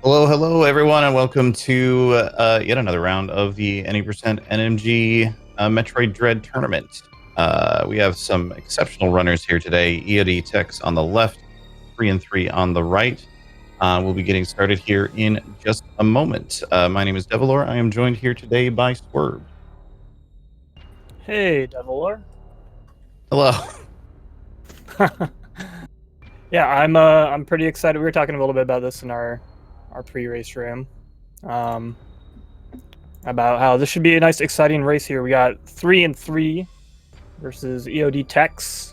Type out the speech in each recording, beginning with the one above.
Hello, hello, everyone, and welcome to yet another round of the 90% NMG Metroid Dread tournament. We have some exceptional runners here today. EODTex on the left, 3andThree on the right. We'll be getting started here in just a moment. My name is Devilor. I am joined here today by Swerve. Hey, Devilor. Hello. Yeah, I'm pretty excited. We were talking a little bit about this in our pre-race room, about how this should be a nice, exciting race here. We got 3andThree versus EODTex.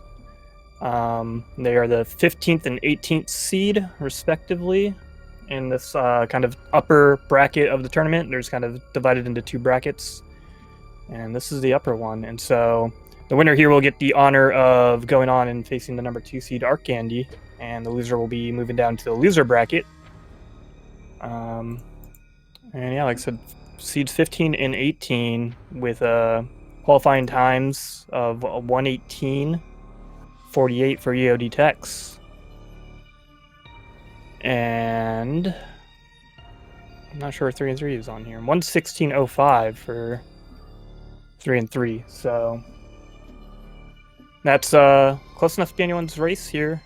They are the 15th and 18th seed, respectively, in this kind of upper bracket of the tournament. There's kind of divided into two brackets, and this is the upper one. And so the winner here will get the honor of going on and facing the number 2 seed Arc Candy, and the loser will be moving down to the loser bracket. And yeah, like I said, seeds 15 and 18 with qualifying times of 1:18:48 for EODTex. And I'm not sure if 3andThree is on here. 1:16:05 for 3andThree. So that's close enough to be anyone's race here.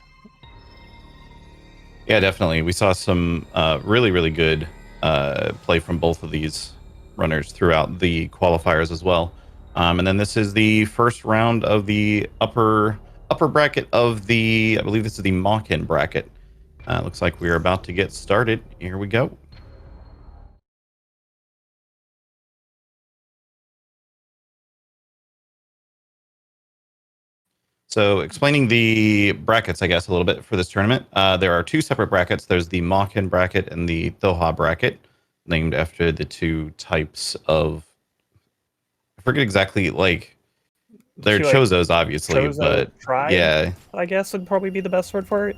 Yeah, definitely. We saw some really, really good play from both of these runners throughout the qualifiers as well. And then this is the first round of the upper bracket of the, I believe this is the Mawkin bracket. Looks like we're about to get started. Here we go. So explaining the brackets, I guess, a little bit for this tournament. There are two separate brackets. There's the Mawkin bracket and the Thoha bracket, named after the two types of, I forget exactly, like, they're Chozos, obviously, Chozo but tribe, yeah, I guess would probably be the best word for it.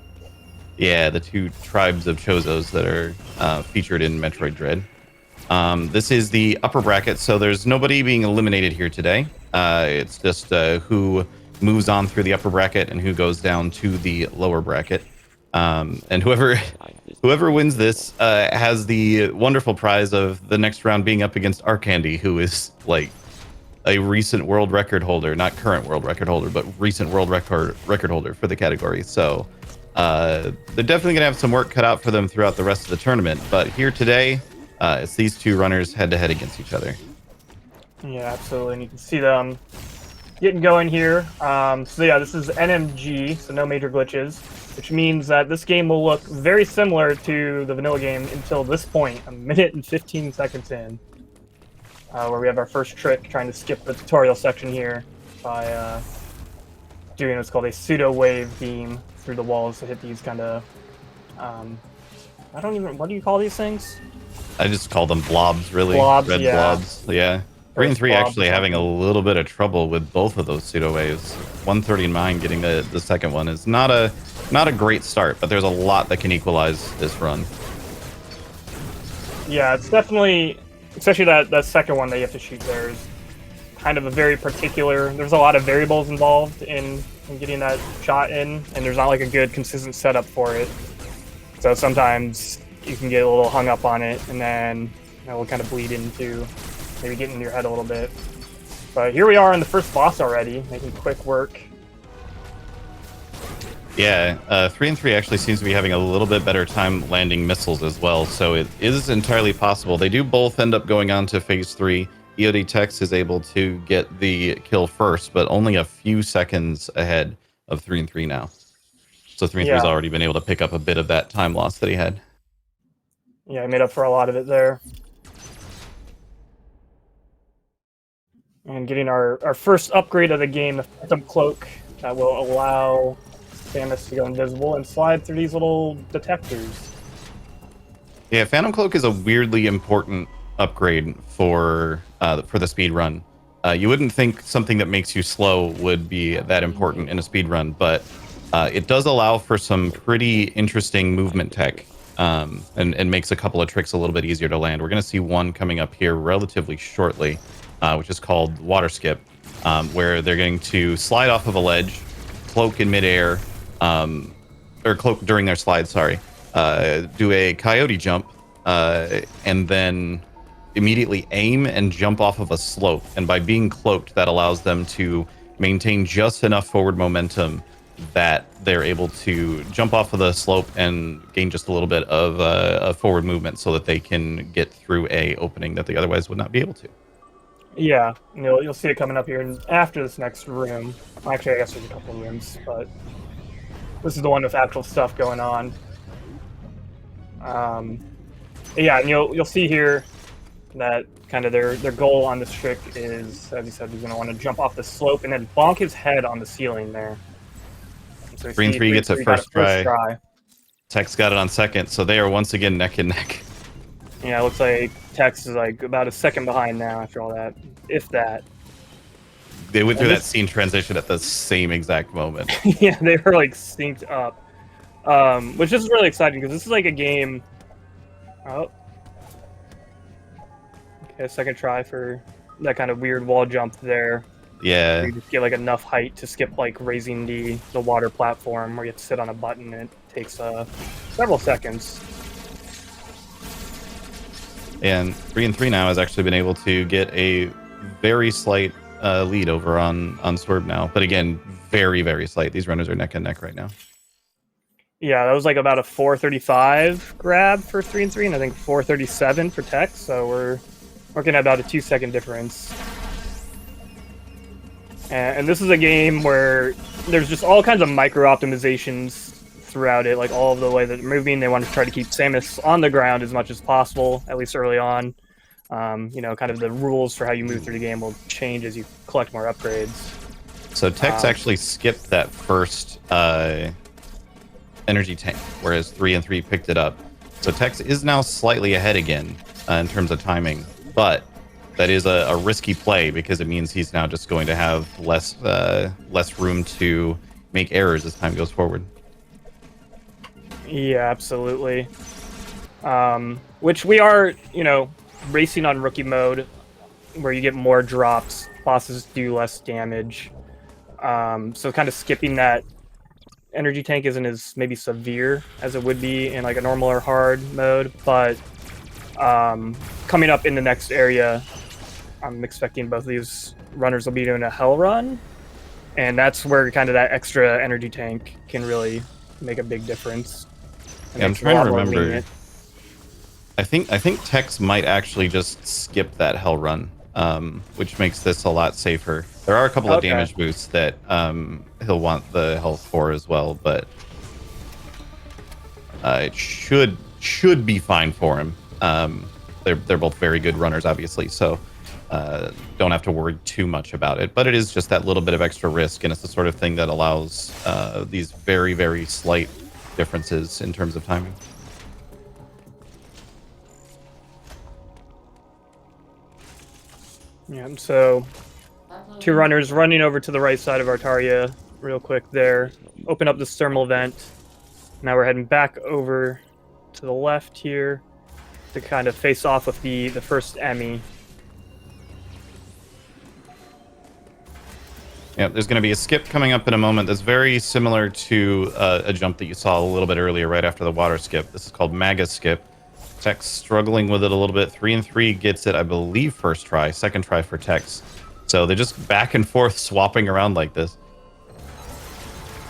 Yeah, the two tribes of Chozos that are featured in Metroid Dread. This is the upper bracket, so there's nobody being eliminated here today. It's just who moves on through the upper bracket and who goes down to the lower bracket. And whoever wins this has the wonderful prize of the next round being up against Arc Candy, who is like a recent world record holder, not current world record holder, but recent world record holder for the category. So they're definitely gonna have some work cut out for them throughout the rest of the tournament. But here today, it's these two runners head to head against each other. Yeah, absolutely. And you can see them getting going here. So yeah, this is NMG, so no major glitches, which means that this game will look very similar to the vanilla game until this point, 1 minute and 15 seconds in, where we have our first trick trying to skip the tutorial section here by doing what's called a pseudo wave beam through the walls to hit these kind of, what do you call these things? I just call them blobs, really. Blobs, Red yeah. Blobs, yeah. 3andThree actually having a little bit of trouble with both of those pseudo waves. 139 getting the second one is not a great start, but there's a lot that can equalize this run. Yeah, it's definitely, especially that second one that you have to shoot there is kind of a very particular, there's a lot of variables involved in getting that shot in, and there's not like a good consistent setup for it. So sometimes you can get a little hung up on it, and then it will kind of bleed into maybe getting in your head a little bit. But here we are in the first boss already, making quick work. Yeah, 3andThree actually seems to be having a little bit better time landing missiles as well, so it is entirely possible. They do both end up going on to phase 3. EODTex is able to get the kill first, but only a few seconds ahead of 3andThree now. So 3andThree's already been able to pick up a bit of that time loss that he had. Yeah, he made up for a lot of it there. And getting our first upgrade of the game, the Phantom Cloak, that will allow Samus to go invisible and slide through these little detectors. Yeah, Phantom Cloak is a weirdly important upgrade for the speed run. You wouldn't think something that makes you slow would be that important in a speed run, but it does allow for some pretty interesting movement tech, and makes a couple of tricks a little bit easier to land. We're going to see one coming up here relatively shortly, which is called Water Skip, where they're going to slide off of a ledge, cloak in midair, or cloak during their slide, sorry, do a coyote jump, and then immediately aim and jump off of a slope. And by being cloaked, that allows them to maintain just enough forward momentum that they're able to jump off of the slope and gain just a little bit of a forward movement so that they can get through a opening that they otherwise would not be able to. Yeah, you'll see it coming up here after this next room. Actually, I guess there's a couple of rooms, but this is the one with actual stuff going on. Yeah, and you'll see here that kind of their goal on this trick is, as you said, he's going to want to jump off the slope and then bonk his head on the ceiling there. So 3-3 gets a first try. Tex got it on second, so they are once again neck and neck. Yeah, it looks like Tex is like about a second behind now after all that, if that. They went through that scene transition at the same exact moment. Yeah, they were like synced up, which is really exciting because this is like a game. Oh, okay, second try for that kind of weird wall jump there. Yeah. You just get like enough height to skip like raising the water platform where you have to sit on a button and it takes several seconds. And 3-3 now has actually been able to get a very slight lead over on Swerve now. But again, very, very slight. These runners are neck and neck right now. Yeah, that was like about a 4:35 grab for 3-3, and I think 4:37 for Tex. So we're working at about a 2-second difference. And this is a game where there's just all kinds of micro optimizations throughout it, like all of the way that they're moving. They want to try to keep Samus on the ground as much as possible, at least early on. Kind of the rules for how you move through the game will change as you collect more upgrades. So Tex actually skipped that first energy tank, whereas 3-3 picked it up. So Tex is now slightly ahead again in terms of timing, but that is a risky play because it means he's now just going to have less room to make errors as time goes forward. Yeah, absolutely. Which we are, racing on rookie mode, where you get more drops, bosses do less damage. So kind of skipping that energy tank isn't as maybe severe as it would be in like a normal or hard mode, but coming up in the next area, I'm expecting both of these runners will be doing a hell run, and that's where kind of that extra energy tank can really make a big difference. Yeah, I'm trying to remember. I think Tex might actually just skip that hell run, which makes this a lot safer. There are a couple of damage boosts that he'll want the health for as well, but it should be fine for him. They're both very good runners, obviously, so don't have to worry too much about it. But it is just that little bit of extra risk, and it's the sort of thing that allows these very, very slight differences in terms of timing. Yeah, so two runners running over to the right side of Artaria real quick there. Open up this thermal vent. Now we're heading back over to the left here to kind of face off with the first Emmy. Yeah, there's going to be a skip coming up in a moment that's very similar to a jump that you saw a little bit earlier right after the water skip. This is called Maga Skip. Tex struggling with it a little bit. 3-3 gets it, I believe, first try. Second try for Tex. So they're just back and forth swapping around like this.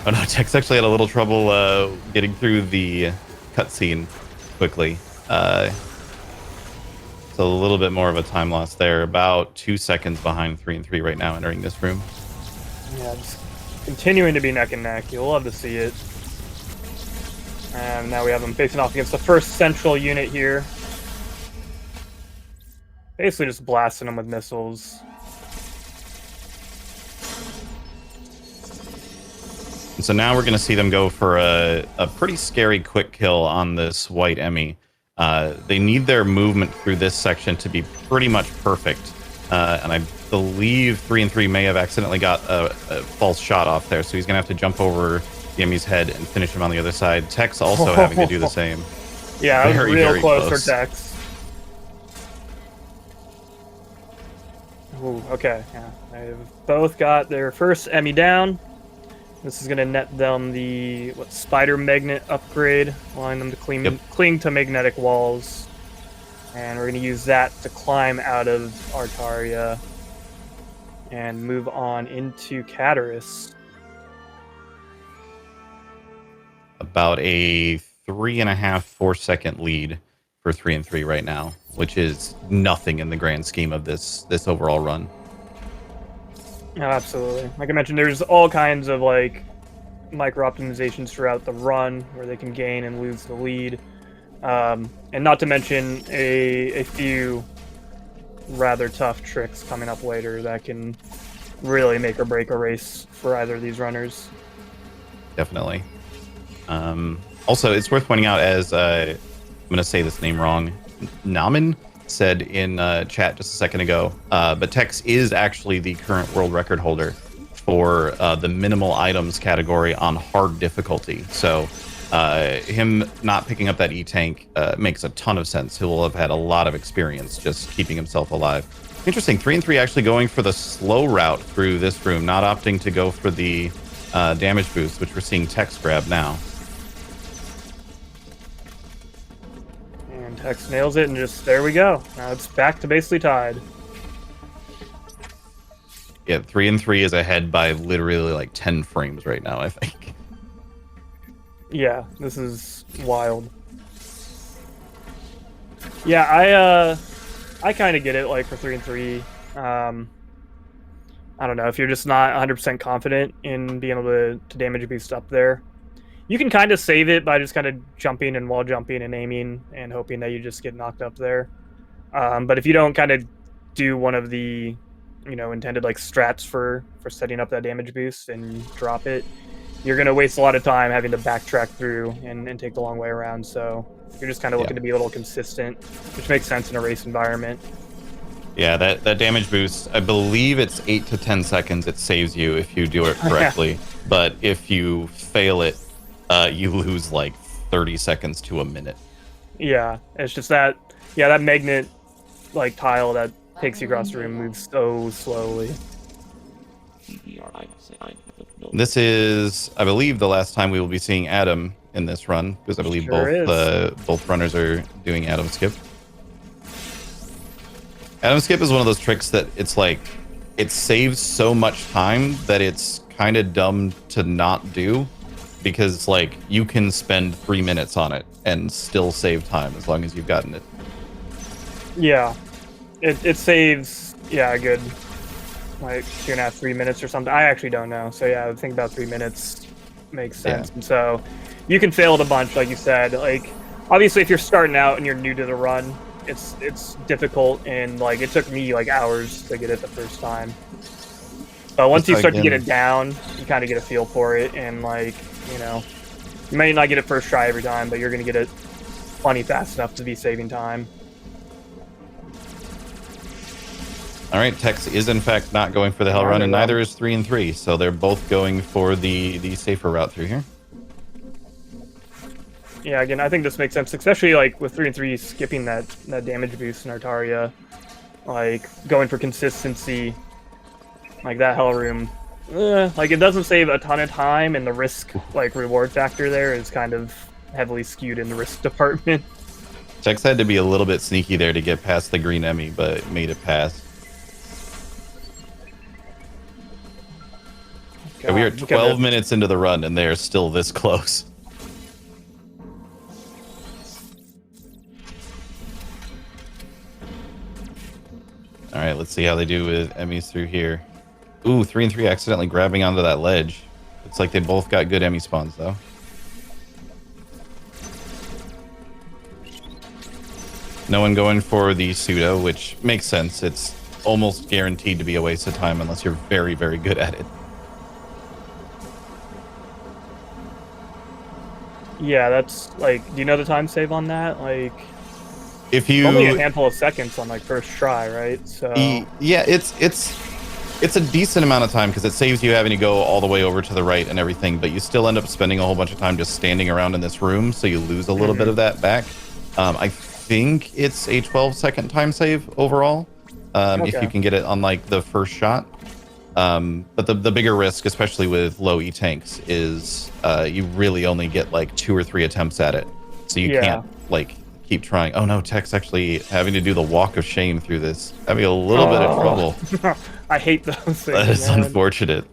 Oh no, Tex actually had a little trouble getting through the cutscene quickly. So a little bit more of a time loss there. About 2 seconds behind 3-3 right now entering this room. Yeah, just continuing to be neck and neck. You'll love to see it. And now we have them facing off against the first central unit here. Basically just blasting them with missiles. And so now we're going to see them go for a pretty scary quick kill on this white Emmy. They need their movement through this section to be pretty much perfect. And I believe 3-3 may have accidentally got a false shot off there, so he's going to have to jump over the Emmy's head and finish him on the other side. Tex also having to do the same. Yeah, that was real close for Tex. Ooh, okay, yeah. They've both got their first Emmy down. This is going to net them the spider magnet upgrade, allowing them to cling to magnetic walls. And we're going to use that to climb out of Artaria and move on into Cataris. About a 3.5, 4 second lead for 3-3 right now, which is nothing in the grand scheme of this overall run. Oh, absolutely. Like I mentioned, there's all kinds of like micro optimizations throughout the run where they can gain and lose the lead. And not to mention a few rather tough tricks coming up later that can really make or break a race for either of these runners. Definitely. Also, it's worth pointing out, as I'm going to say this name wrong, Namen said in chat just a second ago, but Tex is actually the current world record holder for the minimal items category on hard difficulty. So him not picking up that E-Tank makes a ton of sense. He will have had a lot of experience just keeping himself alive. Interesting, 3-3 actually going for the slow route through this room, not opting to go for the damage boost, which we're seeing Tex grab now. And Tex nails it, and just there we go. Now it's back to basically tied. Yeah, 3-3 is ahead by literally like 10 frames right now, I think. Yeah, this is wild. Yeah, I kind of get it, like, for 3-3. I don't know, if you're just not 100% confident in being able to damage boost up there, you can kind of save it by just kind of jumping and wall jumping and aiming and hoping that you just get knocked up there. But if you don't kind of do one of the, you know, intended like strats for setting up that damage boost and drop it, you're going to waste a lot of time having to backtrack through and take the long way around. So you're just kind of looking to be a little consistent, which makes sense in a race environment. Yeah, that damage boost, I believe it's 8 to 10 seconds it saves you if you do it correctly. But if you fail it, you lose like 30 seconds to a minute. Yeah, it's just that, yeah, that magnet like tile that takes you across the room moves so slowly. This is, I believe, the last time we will be seeing Adam in this run, because I believe both runners are doing Adam skip. Adam skip is one of those tricks that it's like, it saves so much time that it's kind of dumb to not do, because like you can spend 3 minutes on it and still save time as long as you've gotten it. Yeah, it saves, yeah, a good like 2.5, 3 minutes or something. I actually don't know. So yeah, I think about 3 minutes makes sense. Yeah. And so you can fail it a bunch, like you said. Like obviously, if you're starting out and you're new to the run, it's difficult, and like it took me like hours to get it the first time. But once you start to get it down, you kind of get a feel for it, and like, you know, you may not get it first try every time, but you're gonna get it plenty fast enough to be saving time. All right, Tex is in fact not going for the hell run, and neither is 3-3, so they're both going for the safer route through here. Yeah, again, I think this makes sense, especially like with 3-3 skipping that damage boost in Artaria, like going for consistency, like that hell room. Like it doesn't save a ton of time, and the risk like reward factor there is kind of heavily skewed in the risk department. Tex had to be a little bit sneaky there to get past the green Emmy, but made it past. God, we are 12 minutes into the run, and they are still this close. All right, let's see how they do with Emmys through here. Ooh, 3-3 accidentally grabbing onto that ledge. Looks like they both got good Emmy spawns, though. No one going for the pseudo, which makes sense. It's almost guaranteed to be a waste of time unless you're very, very good at it. Yeah, that's like, do you know the time save on that? Like, if you only a handful of seconds on like first try, right? So yeah, it's a decent amount of time because it saves you having to go all the way over to the right and everything, but you still end up spending a whole bunch of time just standing around in this room, so you lose a little bit of that back. I think it's a 12-second time save overall, if you can get it on like the first shot. But the bigger risk, especially with low E-tanks, is you really only get like 2 or 3 attempts at it, so you can't like keep trying. Oh no, Tech's actually having to do the walk of shame through this. Having a little bit of trouble. I hate those things. That is man. unfortunate.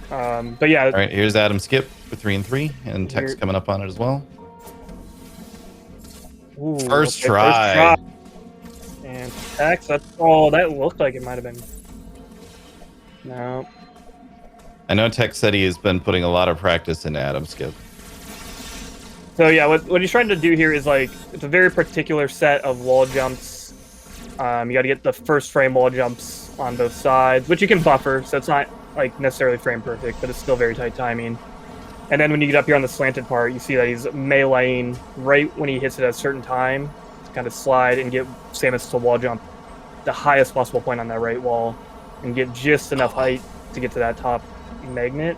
But yeah. All right, here's Adam Skip for 3-3, and Tech's coming up on it as well. Ooh, First try. And Tex, that's all that looked like it might have been. No. I know Tech said he has been putting a lot of practice into Adam Skip. So yeah, what he's trying to do here is like, it's a very particular set of wall jumps. You got to get the first frame wall jumps on both sides, which you can buffer, so it's not like necessarily frame perfect, but it's still very tight timing. And then when you get up here on the slanted part, you see that he's meleeing right when he hits it at a certain time to kind of slide and get Samus to wall jump the highest possible point on that right wall and get just enough height to get to that top magnet.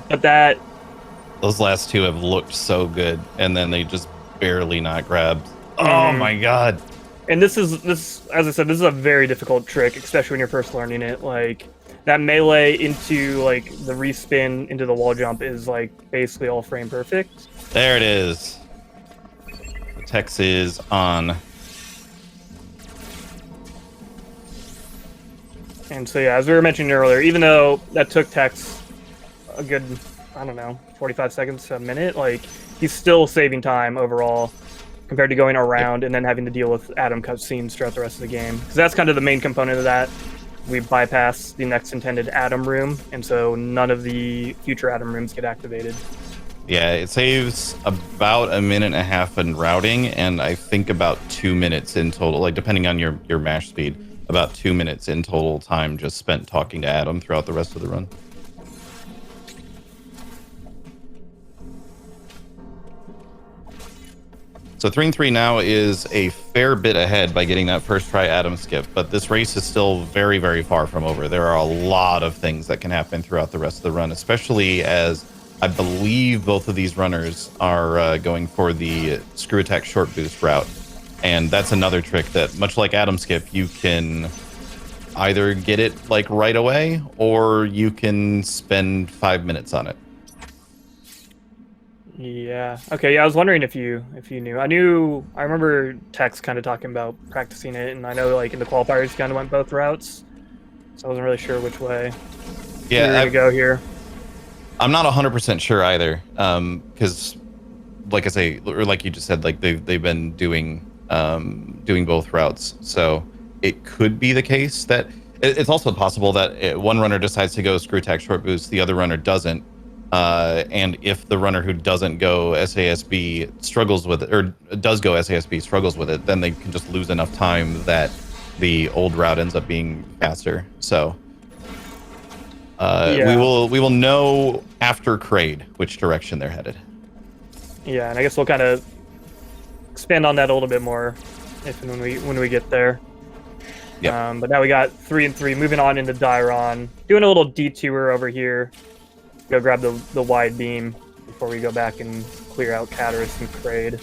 But that... Those last two have looked so good, and then they just barely not grabbed. Oh my god. And this, as I said, this is a very difficult trick, especially when you're first learning it. Like, that melee into, like, the respin into the wall jump is, like, basically all frame perfect. There it is. The Tex is on. And so, yeah, as we were mentioning earlier, even though that took Tex a good, I don't know, 45 seconds to a minute, like, he's still saving time overall compared to going around and then having to deal with Adam cutscenes throughout the rest of the game. Because that's kind of the main component of that. We bypass the next intended Adam room, and so none of the future Adam rooms get activated. Yeah, it saves about 1.5 minutes in routing, and I think about 2 minutes in total, like depending on your mash speed, about 2 minutes in total time just spent talking to Adam throughout the rest of the run. So 3-3 now is a fair bit ahead by getting that first try Adam Skip, but this race is still very, very far from over. There are a lot of things that can happen throughout the rest of the run, especially as I believe both of these runners are going for the screw attack short boost route. And that's another trick that, much like Adam Skip, you can either get it like right away, or you can spend 5 minutes on it. Yeah. Okay. Yeah, I was wondering if you knew. I remember Tex kind of talking about practicing it, and I know like in the qualifiers kind of went both routes, so I wasn't really sure which way. Yeah, we were gonna go here. I'm not 100% sure either, because, like I say, or like you just said, like they've been doing both routes, so it could be the case that it's also possible that one runner decides to go screw attack short boost, the other runner doesn't. And if the runner who doesn't go SASB struggles with it, or does go SASB struggles with it, then they can just lose enough time that the old route ends up being faster. So Yeah. we will know after Kraid which direction they're headed. Yeah, and I guess we'll kind of expand on that a little bit more if and when we get there. Yeah. But now we got 3-3 moving on into Dairon, doing a little detour over here. Go grab the wide beam before we go back and clear out Cataris and Kraid.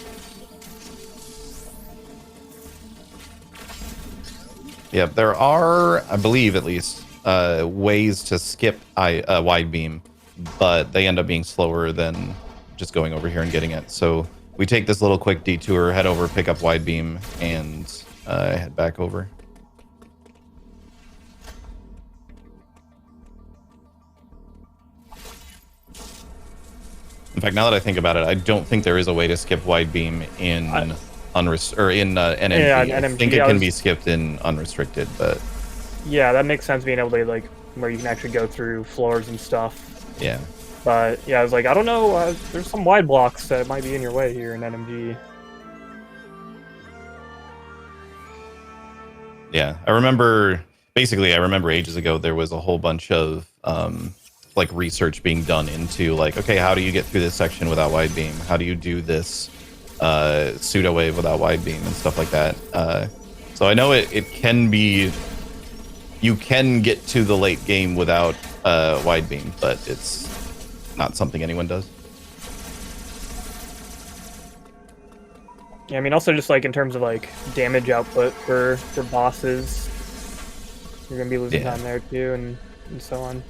Yeah, there are, I believe at least, ways to skip wide beam, but they end up being slower than just going over here and getting it. So we take this little quick detour, head over, pick up wide beam, and head back over. In fact, now that I think about it, I don't think there is a way to skip wide beam in NMG. Yeah, I NMG, think it can be skipped in unrestricted, but yeah, that makes sense. Being able to like where you can actually go through floors and stuff. yeah. But yeah, I was like, I don't know. There's some wide blocks that might be in your way here in NMG. Yeah, I remember ages ago there was a whole bunch of like research being done into like, okay, how do you get through this section without wide beam? How do you do this pseudo wave without wide beam and stuff like that? So I know it can be, you can get to the late game without wide beam, but it's not something anyone does. Yeah, I mean, also just like in terms of like damage output for bosses, you're gonna be losing time there too, and so on.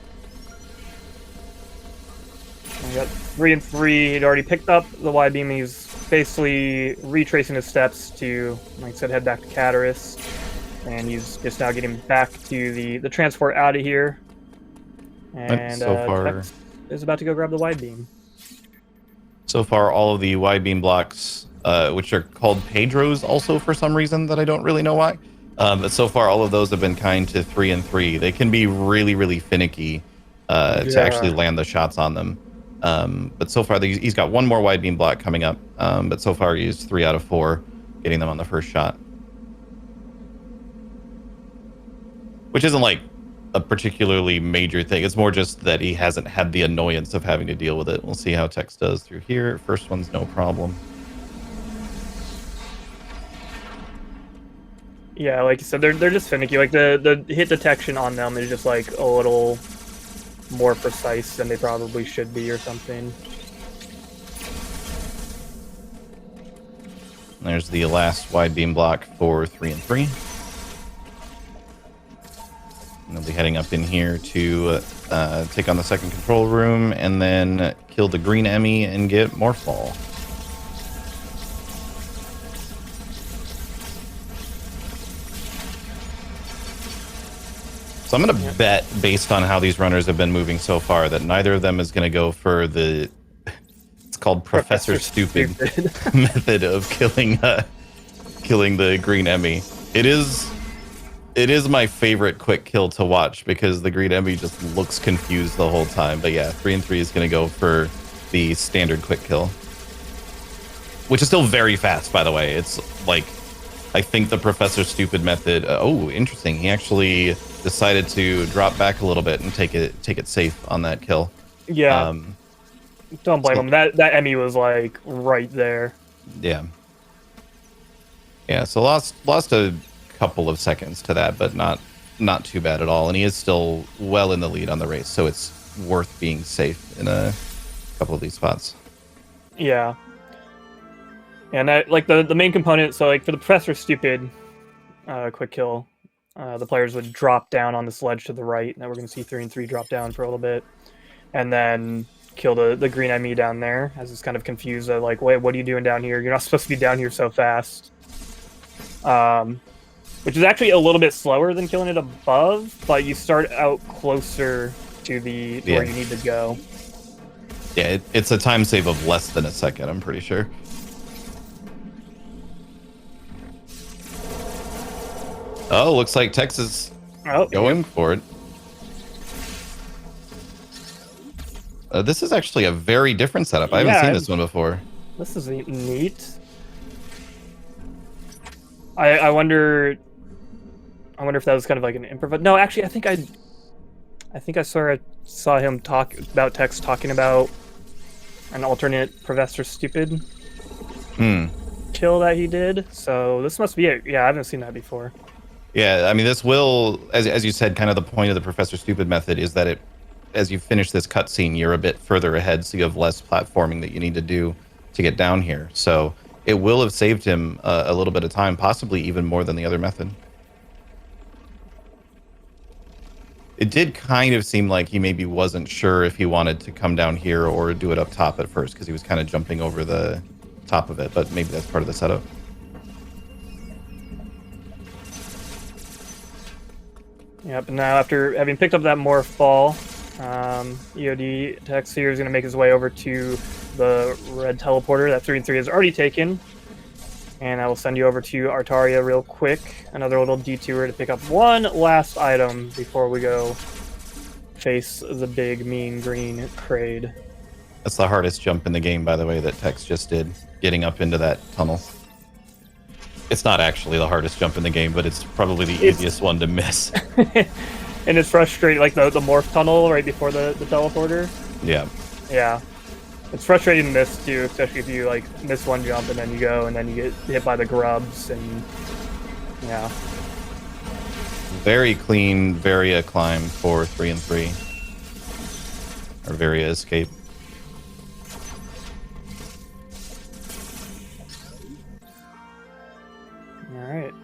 We got 3-3. He'd already picked up the wide beam. He's basically retracing his steps to, like I said, head back to Cataris. And he's just now getting back to the transport out of here. And So far, Tex is about to go grab the wide beam. So far, all of the wide beam blocks, which are called Pedros also for some reason that I don't really know why. But so far, all of those have been kind to 3-3. They can be really, really finicky to actually land the shots on them. But so far, he's got one more wide beam block coming up. But so far, he's 3 out of 4, getting them on the first shot. Which isn't like a particularly major thing. It's more just that he hasn't had the annoyance of having to deal with it. We'll see how Tex does through here. First one's no problem. Yeah, like you said, they're just finicky. Like the hit detection on them is just like a little more precise than they probably should be or something. There's the last wide beam block for 3-3. And they'll be heading up in here to take on the second control room and then kill the green Emmy and get Morphball. So I'm going to bet, based on how these runners have been moving so far, that neither of them is going to go for the, it's called Professor Stupid method of killing the green Emmy. It is my favorite quick kill to watch because the green Emmy just looks confused the whole time. But yeah, 3-3 is going to go for the standard quick kill, which is still very fast, by the way. It's like, I think the Professor Stupid method. Oh, interesting. He actually decided to drop back a little bit and take it safe on that kill. Yeah. Don't blame him. That Emmy was like right there. Yeah. Yeah. So lost a couple of seconds to that, but not too bad at all. And he is still well in the lead on the race, so it's worth being safe in a couple of these spots. Yeah. And like the main component, so like for the Professor Stupid quick kill, the players would drop down on this ledge to the right. Now we're going to see 3-3 drop down for a little bit, and then kill the green Emmy down there, as it's kind of confused. Like, wait, what are you doing down here? You're not supposed to be down here so fast. Which is actually a little bit slower than killing it above, but you start out closer to where you need to go. Yeah, it's a time save of less than a second, I'm pretty sure. Oh, looks like Tex is going for it. This is actually a very different setup. I haven't seen this one before. This is neat. I wonder if that was kind of like an improv. No, actually, I think I saw him talk about Tex talking about an alternate Professor Stupid kill that he did. So this must be it. Yeah, I haven't seen that before. Yeah, I mean, this will, as you said, kind of the point of the Professor Stupid method is that as you finish this cutscene, you're a bit further ahead, so you have less platforming that you need to do to get down here. So it will have saved him a little bit of time, possibly even more than the other method. It did kind of seem like he maybe wasn't sure if he wanted to come down here or do it up top at first, because he was kind of jumping over the top of it, but maybe that's part of the setup. Yep, and now after having picked up that morph ball, EODTex here is going to make his way over to the red teleporter that 3-3 has already taken. And I will send you over to Artaria real quick. Another little detour to pick up one last item before we go face the big, mean green Kraid. That's the hardest jump in the game, by the way, that Tex just did, getting up into that tunnel. It's not actually the hardest jump in the game, but it's probably the easiest one to miss. And it's frustrating, like the morph tunnel right before the teleporter. Yeah. Yeah. It's frustrating to miss too, especially if you like miss one jump and then you go and then you get hit by the grubs and yeah. Very clean Varia climb for 3-3. Or Varia escape. Alright.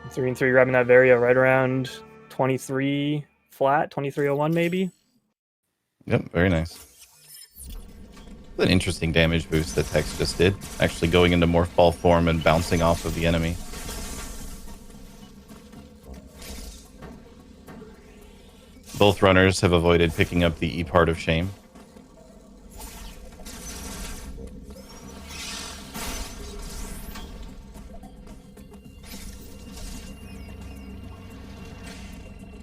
3-3 grabbing that Varia right around 23 flat, 2301 maybe. Yep, very nice. An interesting damage boost that Tex just did. Actually going into morph ball form and bouncing off of the enemy. Both runners have avoided picking up the E part of shame.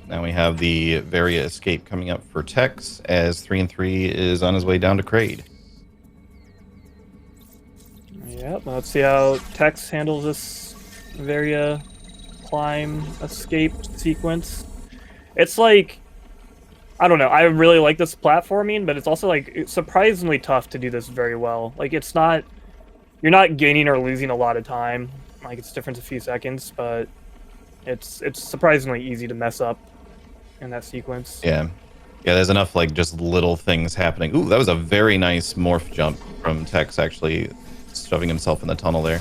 Now we have the Varia escape coming up for Tex as 3-3 is on his way down to Kraid. Yep, let's see how Tex handles this Varia climb escape sequence. It's like, I don't know, I really like this platforming, but it's also like it's surprisingly tough to do this very well. Like it's not, you're not gaining or losing a lot of time. Like it's different a few seconds, but it's surprisingly easy to mess up in that sequence. Yeah. Yeah, there's enough like just little things happening. Ooh, that was a very nice morph jump from Tex, actually shoving himself in the tunnel there.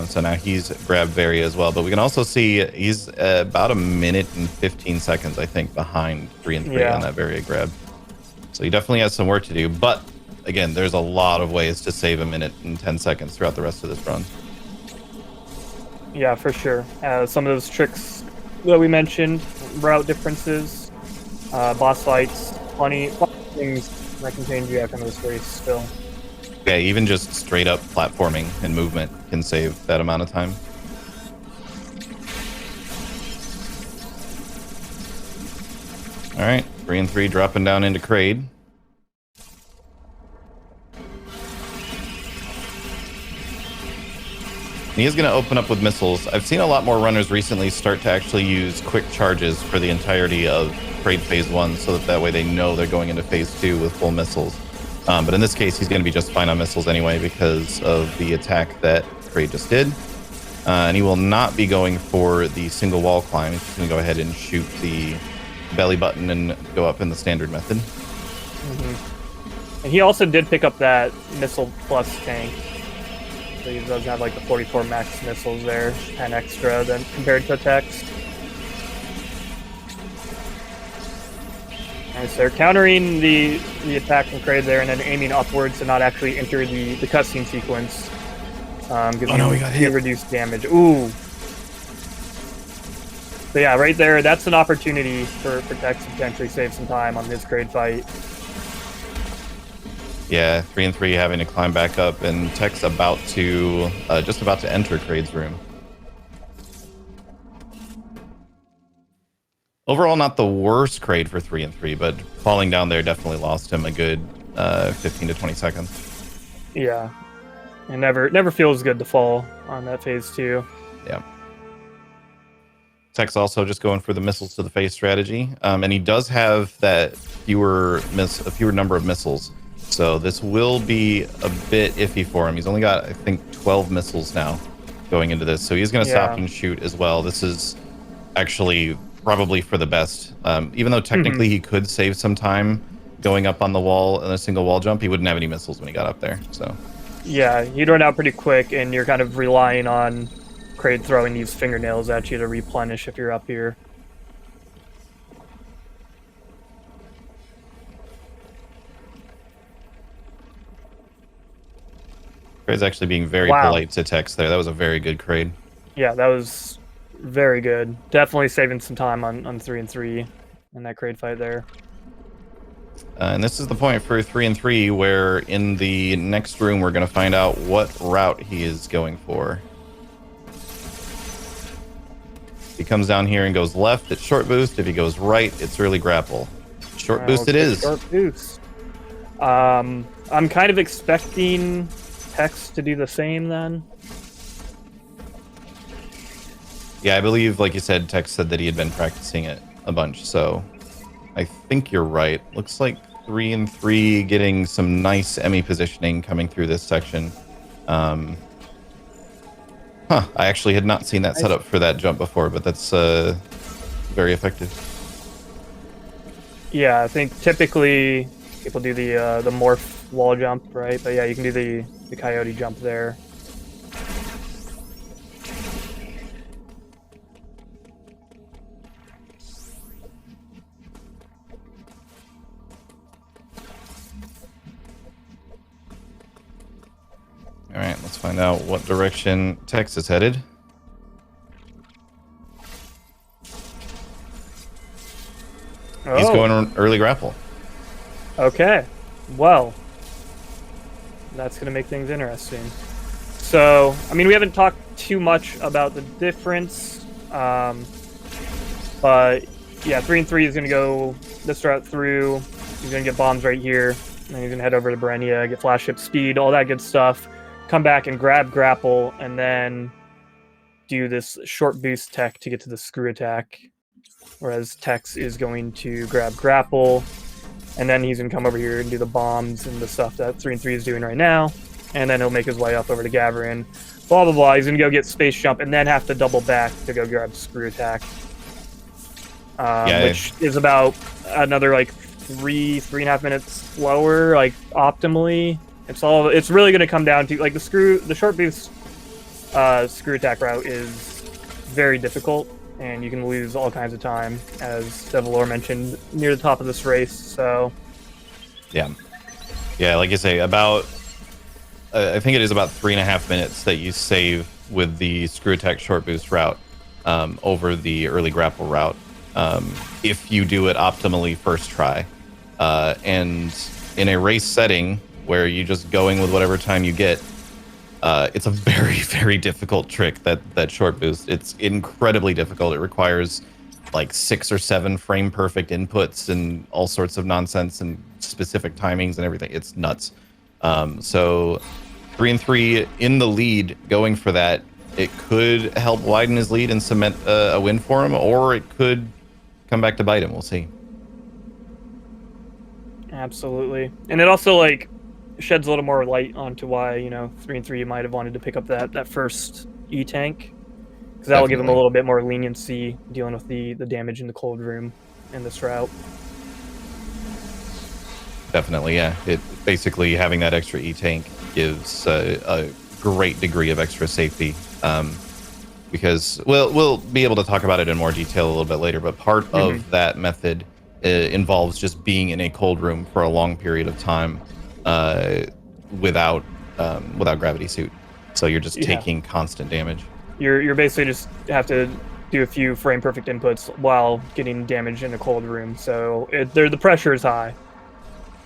So now he's grabbed Varia as well. But we can also see he's about 1 minute and 15 seconds, I think, behind 3-3 on that Varia grab. So he definitely has some work to do. But again, there's a lot of ways to save 1 minute and 10 seconds throughout the rest of this run. Yeah, for sure. Some of those tricks that we mentioned, route differences, boss fights, plenty of things that can change the outcome of this race still. Yeah, even just straight up platforming and movement can save that amount of time. All right, 3-3 dropping down into Kraid. He is going to open up with missiles. I've seen a lot more runners recently start to actually use quick charges for the entirety of Kraid Phase 1 so that way they know they're going into Phase 2 with full missiles. But in this case, he's going to be just fine on missiles anyway because of the attack that Kraid just did. And he will not be going for the single wall climb. He's just going to go ahead and shoot the belly button and go up in the standard method. And he also did pick up that missile plus tank. So he does have like the 44 max missiles there, 10 extra than compared to Tex. And so they're countering the attack from Kraid there and then aiming upwards to not actually enter the cutscene sequence. Because we got hit. Reduced damage. Ooh. So yeah, right there, that's an opportunity for Tex to potentially save some time on his Kraid fight. Yeah, 3-3 having to climb back up, and Tex just about to enter Kraid's room. Overall, not the worst Kraid for 3-3, but falling down there definitely lost him a good 15 to 20 seconds. Yeah, it never feels good to fall on that phase 2. Yeah. Tex also just going for the missiles to the face strategy, and he does have that fewer number of missiles. So this will be a bit iffy for him. He's only got, I think, 12 missiles now going into this. So he's going to stop and shoot as well. This is actually probably for the best. Even though technically he could save some time going up on the wall in a single wall jump, he wouldn't have any missiles when he got up there. So yeah, he'd run out pretty quick, and you're kind of relying on Kraid throwing these fingernails at you to replenish if you're up here. Kraid's actually being very polite to Tex there. That was a very good Kraid. Yeah, that was very good. Definitely saving some time on 3-3 in that Kraid fight there. And this is the point for 3-3 where in the next room we're going to find out what route he is going for. If he comes down here and goes left, it's short boost. If he goes right, it's early grapple. Short boost it is. Short boost. I'm kind of expecting Tex to do the same then. Yeah, I believe, like you said, Tex said that he had been practicing it a bunch, so I think you're right. Looks like 3-3 getting some nice Emmy positioning coming through this section. I actually had not seen that setup for that jump before, but that's very effective. Yeah, I think typically people do the morph wall jump, right? But yeah, you can do the coyote jump there. Let's find out what direction Tex is headed. Oh. He's going early grapple. Okay. Well, that's going to make things interesting. So, I mean, we haven't talked too much about the difference, but yeah, 3-3 is going to go this route through. He's going to get bombs right here, and then he's going to head over to Berenia, get flash ship speed, all that good stuff. Come back and grab grapple, and then do this short boost tech to get to the screw attack. Whereas Tex is going to grab grapple, and then he's going to come over here and do the bombs and the stuff that 3-3 is doing right now. And then he'll make his way up over to Gavarin. Blah, blah, blah. He's going to go get space jump and then have to double back to go grab screw attack. Which is about another, like, 3.5 minutes slower, like, optimally. It's really going to come down to, like, the short boost screw attack route is very difficult. And you can lose all kinds of time, as Devilor mentioned, near the top of this race, so... Yeah, like you say, about... I think it is about 3.5 minutes that you save with the screw attack short boost route over the early grapple route, if you do it optimally first try. And in a race setting where you're just going with whatever time you get, it's a very, very difficult trick, that short boost. It's incredibly difficult. It requires like 6 or 7 frame perfect inputs and all sorts of nonsense and specific timings and everything. It's nuts. So 3-3 in the lead going for that. It could help widen his lead and cement a win for him, or it could come back to bite him. We'll see. Absolutely. And it also, like, sheds a little more light onto why, 3-3 might have wanted to pick up that first E-tank, because that will give him a little bit more leniency dealing with the damage in the cold room in this route. Definitely, yeah. It basically, having that extra E-tank gives a great degree of extra safety, because we'll be able to talk about it in more detail a little bit later, but part of that method involves just being in a cold room for a long period of time without gravity suit, so you're just taking constant damage. You're basically just have to do a few frame perfect inputs while getting damage in a cold room, so the pressure is high.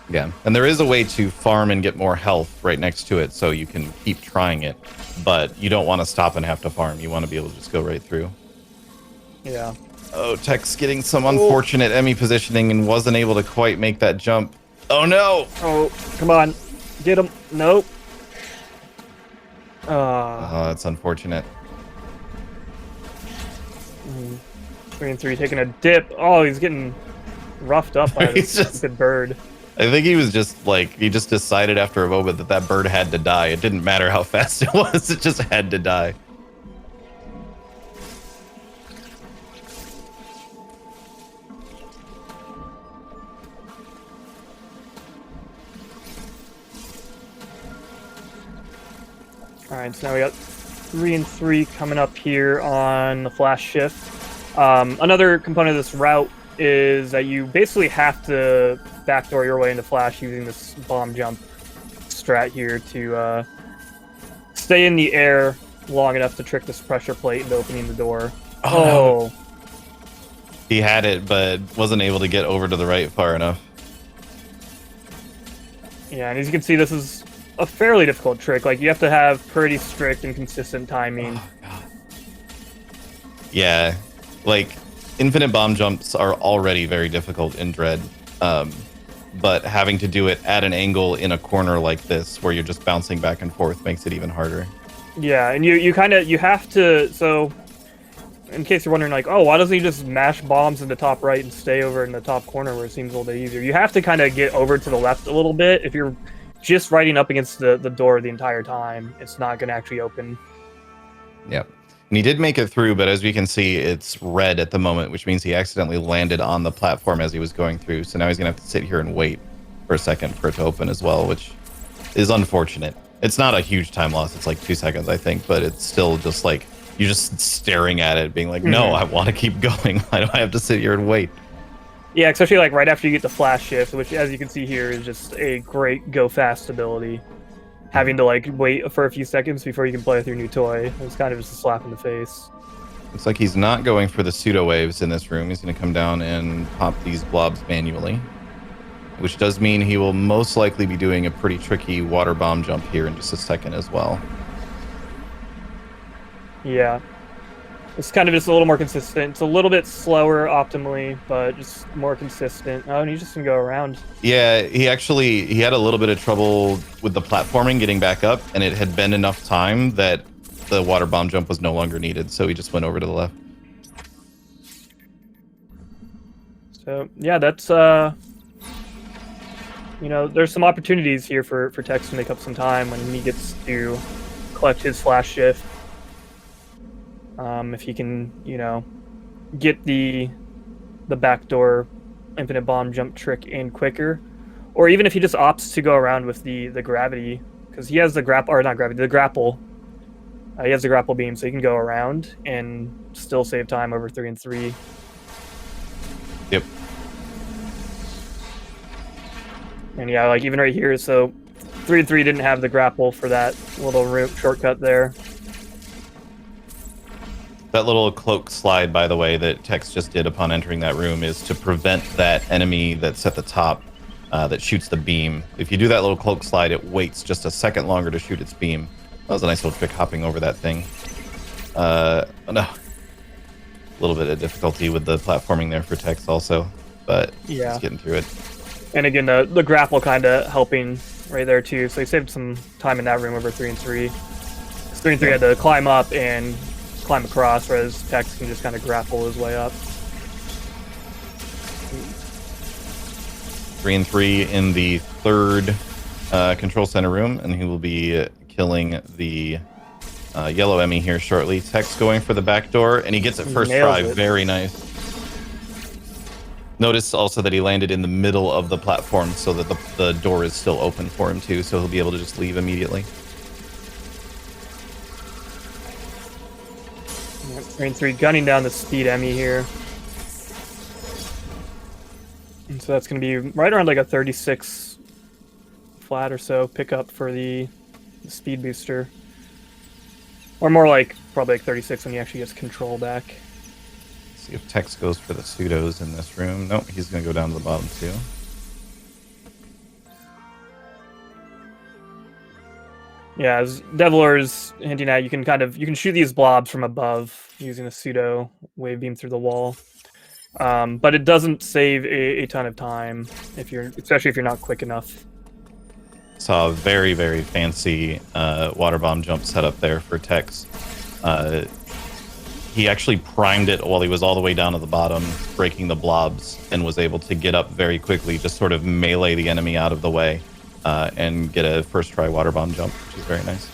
Yeah, and there is a way to farm and get more health right next to it, so you can keep trying it, but you don't want to stop and have to farm. You want to be able to just go right through. Yeah. Oh, Tech's getting some unfortunate Emmy positioning and wasn't able to quite make that jump. Oh, no! Oh, come on. Get him. Nope. Oh, that's unfortunate. 3-3 taking a dip. Oh, he's getting roughed up by this stupid bird. I think he was just like, he just decided after a moment that bird had to die. It didn't matter how fast it was, it just had to die. Alright, so now we got 3-3 coming up here on the flash shift. Another component of this route is that you basically have to backdoor your way into flash using this bomb jump strat here to stay in the air long enough to trick this pressure plate into opening the door. Oh. He had it, but wasn't able to get over to the right far enough. Yeah, and as you can see, this is a fairly difficult trick. Like, you have to have pretty strict and consistent timing. Oh, God. Yeah, like, infinite bomb jumps are already very difficult in Dread, but having to do it at an angle in a corner like this, where you're just bouncing back and forth, makes it even harder. Yeah, and you have to, so, in case you're wondering, like, oh, why doesn't he just mash bombs in the top right and stay over in the top corner where it seems a little bit easier? You have to kind of get over to the left a little bit. If you're just riding up against the door the entire time, it's not going to actually open. Yep. And he did make it through, but as we can see, it's red at the moment, which means he accidentally landed on the platform as he was going through. So now he's going to have to sit here and wait for a second for it to open as well, which is unfortunate. It's not a huge time loss. It's like 2 seconds, I think, but it's still just like, you're just staring at it, being like, no, I want to keep going. Why do I have to sit here and wait? Yeah, especially like right after you get the flash shift, which, as you can see here, is just a great go fast ability. having to like wait for a few seconds before you can play with your new toy. It's kind of just a slap in the face. Looks like he's not going for the pseudo waves in this room. He's going to come down and pop these blobs manually, which does mean he will most likely be doing a pretty tricky water bomb jump here in just a second as well. Yeah. It's kind of just a little more consistent. It's a little bit slower optimally, but just more consistent. Oh, and he's just gonna go around. Yeah, he had a little bit of trouble with the platforming getting back up, and it had been enough time that the water bomb jump was no longer needed, so he just went over to the left. So yeah, that's you know, there's some opportunities here for Tex to make up some time when he gets to collect his flash shift. If he can, you know, get the backdoor infinite bomb jump trick in quicker, or even if he just opts to go around with the gravity, because he has the grapple, or not gravity, the grapple. He has the grapple beam, so he can go around and still save time over 3-3. Yep. And yeah, like even right here, so 3-3 didn't have the grapple for that little shortcut there. That little cloak slide, by the way, that Tex just did upon entering that room is to prevent that enemy that's at the top that shoots the beam. If you do that little cloak slide, it waits just a second longer to shoot its beam. That was a nice little trick hopping over that thing. No. A little bit of difficulty with the platforming there for Tex also, but yeah, he's getting through it. And again, the grapple kind of helping right there too. So he saved some time in that room over 3-3. 3-3 had to climb up and climb across, whereas Tex can just kind of grapple his way up. 3-3 in the third control center room, and he will be killing the yellow Emmy here shortly. Tex going for the back door, and he gets it first try. Very nice. Notice also that he landed in the middle of the platform so that the door is still open for him too, so he'll be able to just leave immediately. 3-3 gunning down the speed Emmy here. And so that's going to be right around like a 36 flat or so pickup for the speed booster. Or more like probably like 36 when he actually gets control back. See if Tex goes for the pseudos in this room. Nope, he's going to go down to the bottom too. Yeah, as Deviler's hinting at, you can shoot these blobs from above using a pseudo wave beam through the wall. But it doesn't save a ton of time especially if you're not quick enough. Saw a very, very fancy water bomb jump setup there for Tex. He actually primed it while he was all the way down to the bottom, breaking the blobs, and was able to get up very quickly, just sort of melee the enemy out of the way, and get a first try water bomb jump, which is very nice.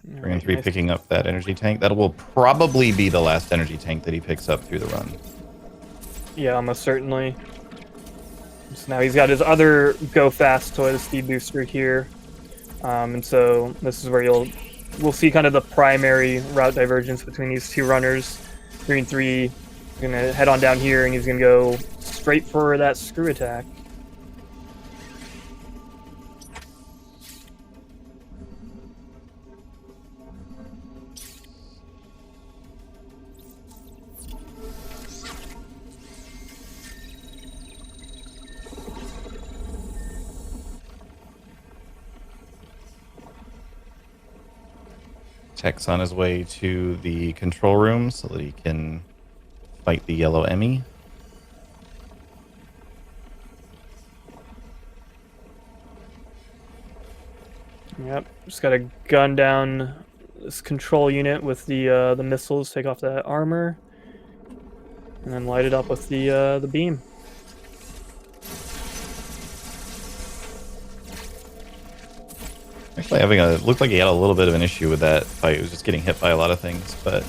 3-3 nice. Picking up that energy tank. That will probably be the last energy tank that he picks up through the run. Yeah, almost certainly. So now he's got his other go fast toy, the speed booster here. And so this is where we'll see kind of the primary route divergence between these two runners. 3-3 is gonna head on down here, and he's gonna go straight for that screw attack. Tex on his way to the control room so that he can fight the yellow Emmy. Yep, just gotta gun down this control unit with the missiles, take off that armor, and then light it up with the beam. Actually, looked like he had a little bit of an issue with that fight. He was just getting hit by a lot of things, but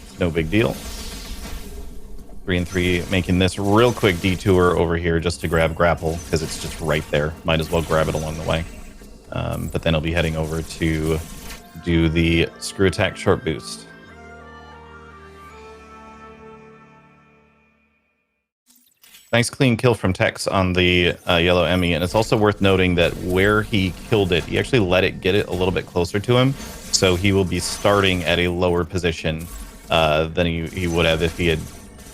it's no big deal. 3-3 making this real quick detour over here just to grab grapple because it's just right there. Might as well grab it along the way. But then he'll be heading over to do the screw attack short boost. Nice clean kill from Tex on the yellow Emmy, and it's also worth noting that where he killed it, he actually let it get it a little bit closer to him, so he will be starting at a lower position than he would have if he had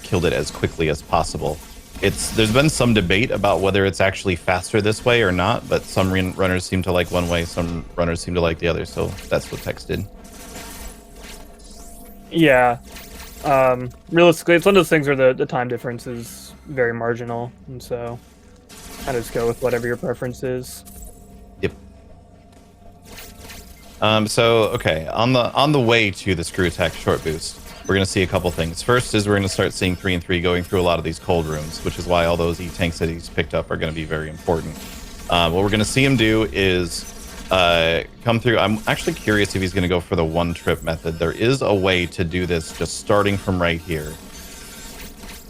killed it as quickly as possible. There's been some debate about whether it's actually faster this way or not, but some runners seem to like one way, some runners seem to like the other, so that's what Tex did. Yeah. Realistically, it's one of those things where the time difference is very marginal, and so kind of just go with whatever your preference is. Yep. So okay, on the way to the screw attack short boost, we're gonna see a couple things. First is we're gonna start seeing 3-3 going through a lot of these cold rooms, which is why all those E-tanks that he's picked up are gonna be very important. What we're gonna see him do is come through. I'm actually curious if he's gonna go for the one trip method. There is a way to do this just starting from right here.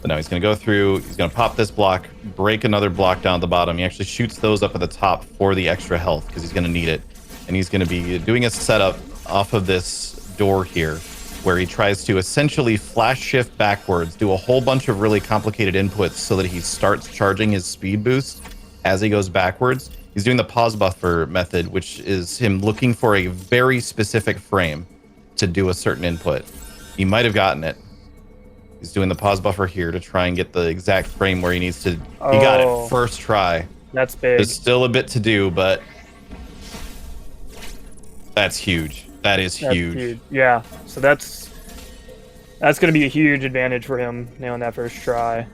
But no, he's going to go through, he's going to pop this block, break another block down at the bottom. He actually shoots those up at the top for the extra health because he's going to need it. And he's going to be doing a setup off of this door here where he tries to essentially flash shift backwards, do a whole bunch of really complicated inputs so that he starts charging his speed boost as he goes backwards. He's doing the pause buffer method, which is him looking for a very specific frame to do a certain input. He might have gotten it. He's doing the pause buffer here to try and get the exact frame where he needs to. He got it first try. That's big. There's still a bit to do, but that's huge. That is huge. Yeah. So that's going to be a huge advantage for him nailing that first try.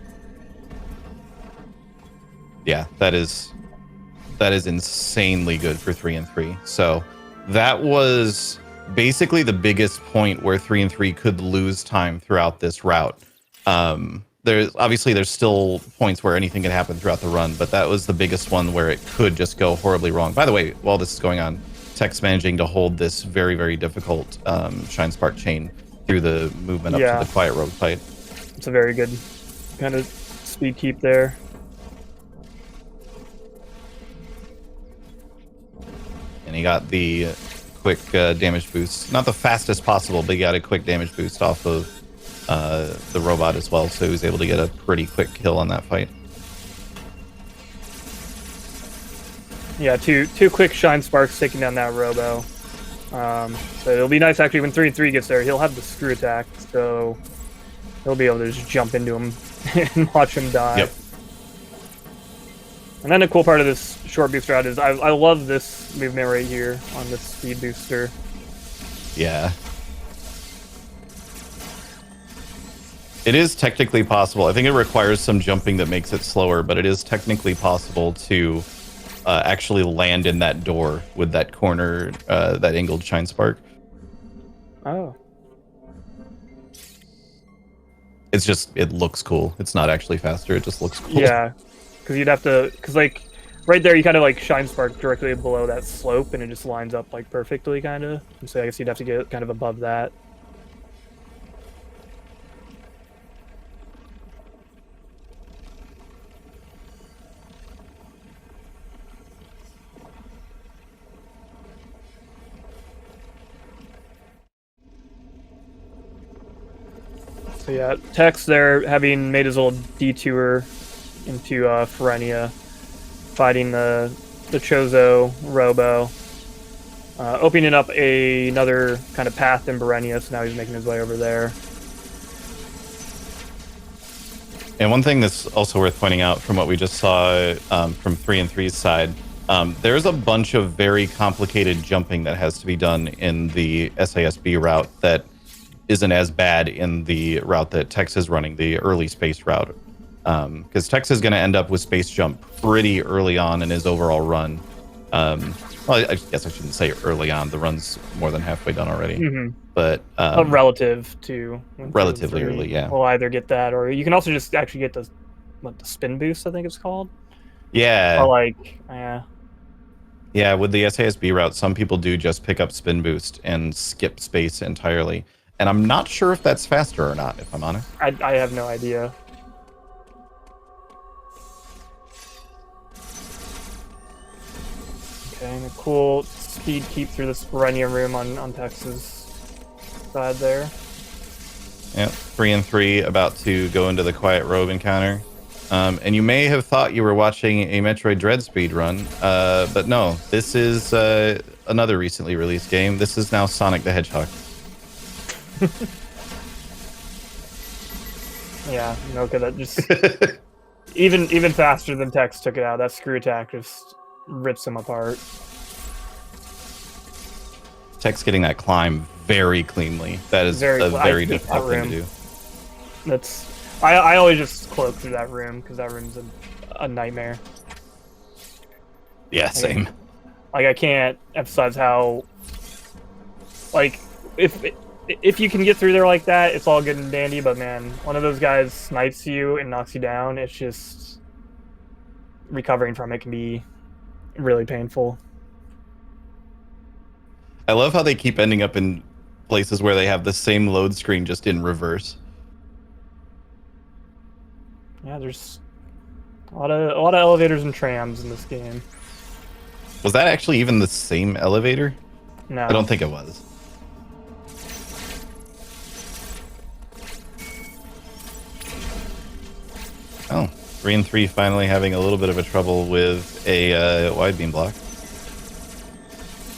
Yeah, that is insanely good for 3-3. So that was basically the biggest point where 3-3 could lose time throughout this route. There's still points where anything can happen throughout the run, but that was the biggest one where it could just go horribly wrong. By the way, while this is going on, Tech's managing to hold this very, very difficult Shine Spark chain through the movement up to the Quiet Rogue fight. It's a very good kind of speed keep there. And he got the quick damage boost. Not the fastest possible, but he got a quick damage boost off of the robot as well, so he was able to get a pretty quick kill on that fight. Yeah, two quick Shine Sparks taking down that Robo. So it'll be nice actually when 3-3 gets there. He'll have the screw attack, so he'll be able to just jump into him and watch him die. Yep. And then the cool part of this short boost route is I love this movement right here on the speed booster. Yeah. It is technically possible. I think it requires some jumping that makes it slower, but it is technically possible to actually land in that door with that corner, that angled Shine Spark. Oh. It's just, it looks cool. It's not actually faster. It just looks cool. Yeah. Because you'd have to, like, right there, you kind of like Shine Spark directly below that slope, and it just lines up like perfectly, kind of. So I guess you'd have to get kind of above that. So yeah, Tex there, having made his little detour into Ferenia, fighting the Chozo Robo, opening up another kind of path in Berenia, so now he's making his way over there. And one thing that's also worth pointing out from what we just saw from 3-3's side, there's a bunch of very complicated jumping that has to be done in the SASB route that isn't as bad in the route that Tex is running, the early space route. Because Tex is going to end up with space jump pretty early on in his overall run. Well, I guess I shouldn't say early on. The run's more than halfway done already. Mm-hmm. But relative to relatively early, yeah. We'll either get that, or you can also just actually get the spin boost, I think it's called. Yeah. Or like, yeah. Yeah, with the SASB route, some people do just pick up spin boost and skip space entirely. And I'm not sure if that's faster or not, if I'm honest. I have no idea. Okay, and a cool speed keep through this Berenia room on Tex's side there. Yeah, 3-3 about to go into the Quiet Robe encounter. And you may have thought you were watching a Metroid Dread speedrun, but no, this is another recently released game. This is now Sonic the Hedgehog. Yeah, okay, that just even faster than Tex took it out. That screw attack just rips him apart. Tech's getting that climb very cleanly. That is a very difficult thing to do. That's I always just cloak through that room because that room's a nightmare. Yeah, same. Like I can't emphasize how, like, if you can get through there like that, it's all good and dandy. But man, one of those guys snipes you and knocks you down. It's just recovering from it can be really painful. I love how they keep ending up in places where they have the same load screen just in reverse. Yeah, there's a lot of elevators and trams in this game. Was that actually even the same elevator? No, I don't think it was. Oh, 3-3 finally having a little bit of a trouble with a wide beam block.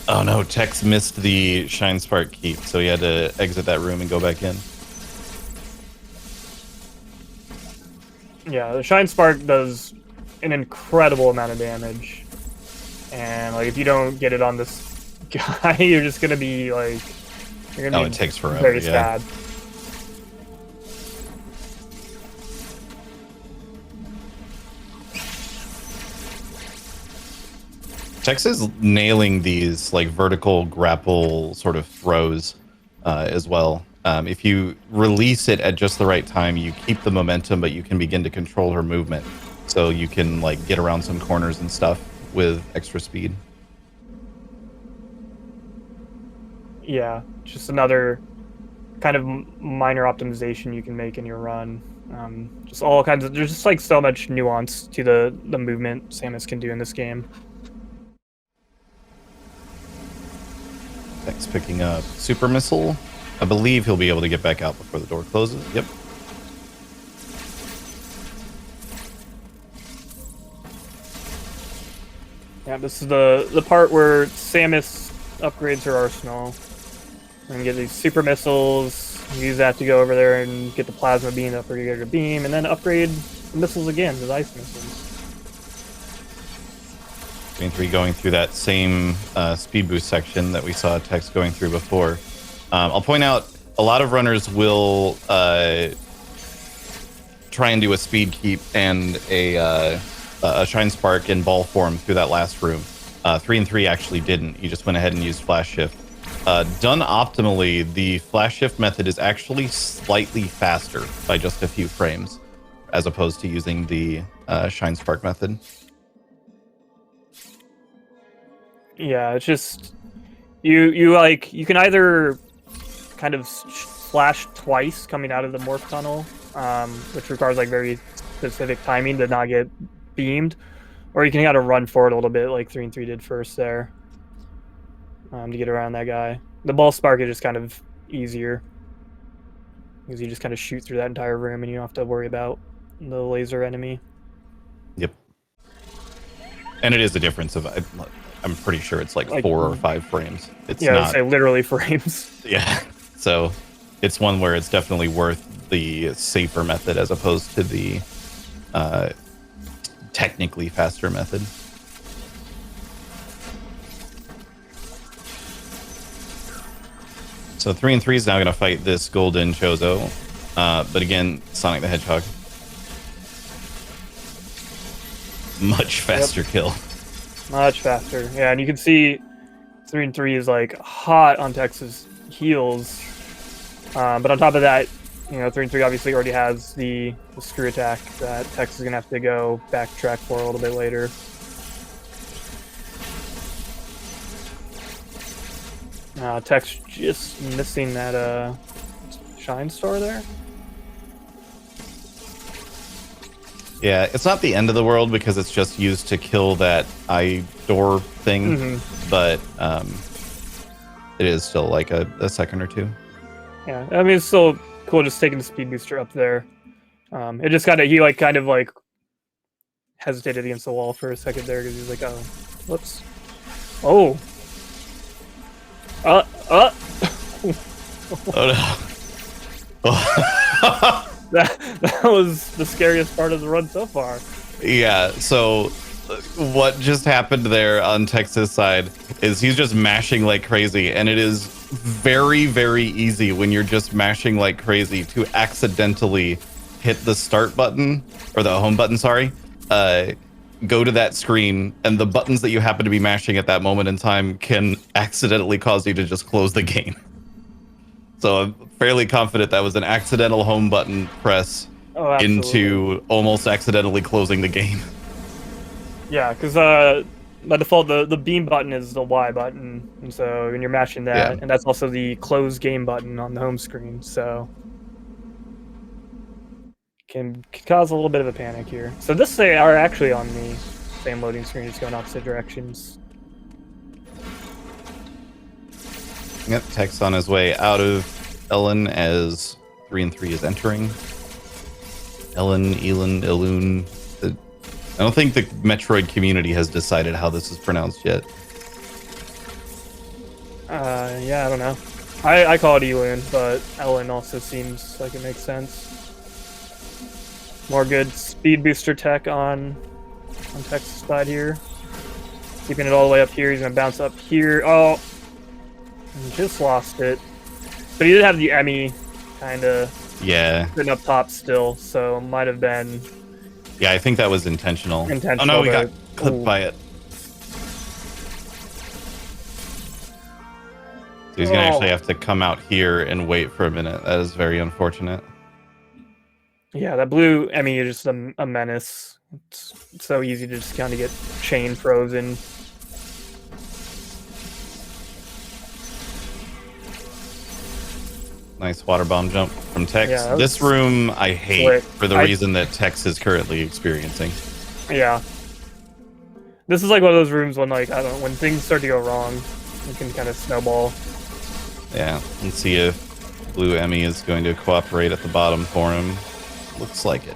Oh no, Tex missed the Shine Spark keep, so he had to exit that room and go back in. Yeah, the Shine Spark does an incredible amount of damage. And like if you don't get it on this guy, you're just gonna be like you're gonna be it takes forever, very yeah. sad. Tex is nailing these like vertical grapple sort of throws as well. If you release it at just the right time, you keep the momentum, but you can begin to control her movement. So you can like get around some corners and stuff with extra speed. Yeah, just another kind of minor optimization you can make in your run. Just all kinds of there's just like so much nuance to the movement Samus can do in this game. Tex picking up Super Missile. I believe he'll be able to get back out before the door closes. Yep. Yeah, this is the part where Samus upgrades her arsenal. And get these super missiles, use that to go over there and get the plasma beam to upgrade her beam, and then upgrade the missiles again with ice missiles. 3 going through that same speed boost section that we saw Tex going through before. I'll point out a lot of runners will try and do a speed keep and a Shine Spark in ball form through that last room. 3 actually didn't. He just went ahead and used Flash Shift. Done optimally, the Flash Shift method is actually slightly faster by just a few frames, as opposed to using the Shine Spark method. Yeah, it's just you can either kind of flash twice coming out of the morph tunnel, which requires like very specific timing to not get beamed, or you can kind of run forward a little bit like 3 did first there, to get around that guy. The ball spark is just kind of easier because you just kind of shoot through that entire room and you don't have to worry about the laser enemy. Yep. And it is a difference of, I'm pretty sure it's like 4 or 5 frames. It's yeah, not, I'd say literally frames. Yeah. So it's one where it's definitely worth the safer method as opposed to the technically faster method. So 3 is now going to fight this golden Chozo. But again, Sonic the Hedgehog. Much faster kill. Much faster. Yeah, and you can see 3 is like hot on Tex's heels. But on top of that, you know, 3 obviously already has the screw attack that Tex is going to have to go backtrack for a little bit later. Tex just missing that Shine Star there. Yeah, it's not the end of the world because it's just used to kill that eye door thing, but it is still like a second or two. Yeah, I mean, it's still cool just taking the speed booster up there. It just kind of, he like kind of like hesitated against the wall for a second there because he's like, oh, whoops. Oh. Oh no. That was the scariest part of the run so far. Yeah, so what just happened there on Texas side is he's just mashing like crazy, and it is very, very easy when you're just mashing like crazy to accidentally hit the start button or the home button, sorry. Go to that screen, and the buttons that you happen to be mashing at that moment in time can accidentally cause you to just close the game. So I'm fairly confident that was an accidental home button press into almost accidentally closing the game. Yeah, because by default, the beam button is the Y button, and so when you're mashing that, and that's also the close game button on the home screen, so can cause a little bit of a panic here. So this they are actually on the same loading screen, just going opposite directions. Yep, Tex on his way out of Ellen as 3-3 is entering. Ellen, Elon, Elun. I don't think the Metroid community has decided how this is pronounced yet. Yeah, I don't know. I call it Elun, but Ellen also seems like it makes sense. More good speed booster tech on Tex's side here. Keeping it all the way up here. He's gonna bounce up here. Oh, just lost it. But he did have the Emmy kind of sitting up top still, so might have been. Yeah, I think that was intentional. Oh no, we got clipped by it. So he's gonna actually have to come out here and wait for a minute. That is very unfortunate. Yeah, that blue Emmy is just a menace. It's so easy to just kind of get chain frozen. Nice water bomb jump from Tex. Yeah, this room I hate for the reason that Tex is currently experiencing. Yeah. This is like one of those rooms when, like, I don't know, when things start to go wrong, you can kind of snowball. Yeah, let's see if Blue Emmy is going to cooperate at the bottom for him. Looks like it.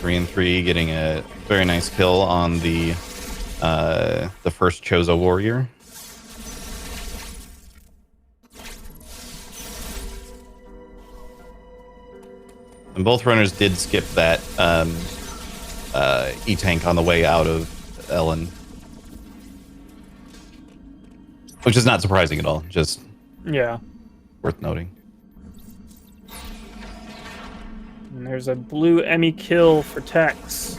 ThreeandThree getting a very nice kill on the first Chozo warrior. And both runners did skip that E-tank on the way out of Ellen. Which is not surprising at all, just worth noting. And there's a blue Emmy kill for Tex.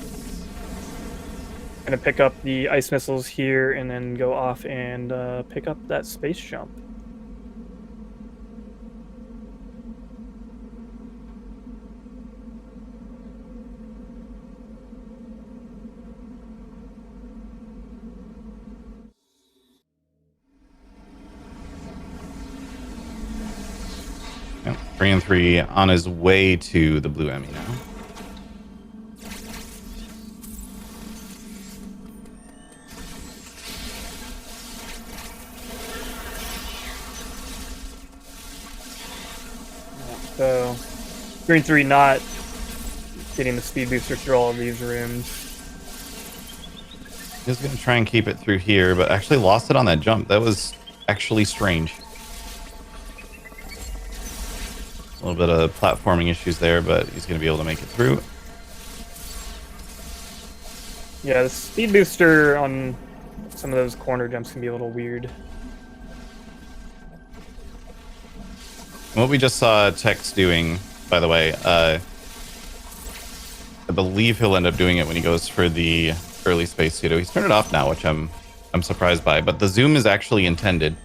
Gonna pick up the ice missiles here and then go off and pick up that space jump. Yep, 3-3 on his way to the blue Emmy now. So 3-3 not getting the speed booster through all of these rooms. He's going to try and keep it through here, but actually lost it on that jump. That was actually strange. A little bit of platforming issues there, but he's going to be able to make it through. Yeah, the speed booster on some of those corner jumps can be a little weird. What we just saw Tex doing, by the way, I believe he'll end up doing it when he goes for the early space pseudo. He's turned it off now, which I'm surprised by. But the zoom is actually intended.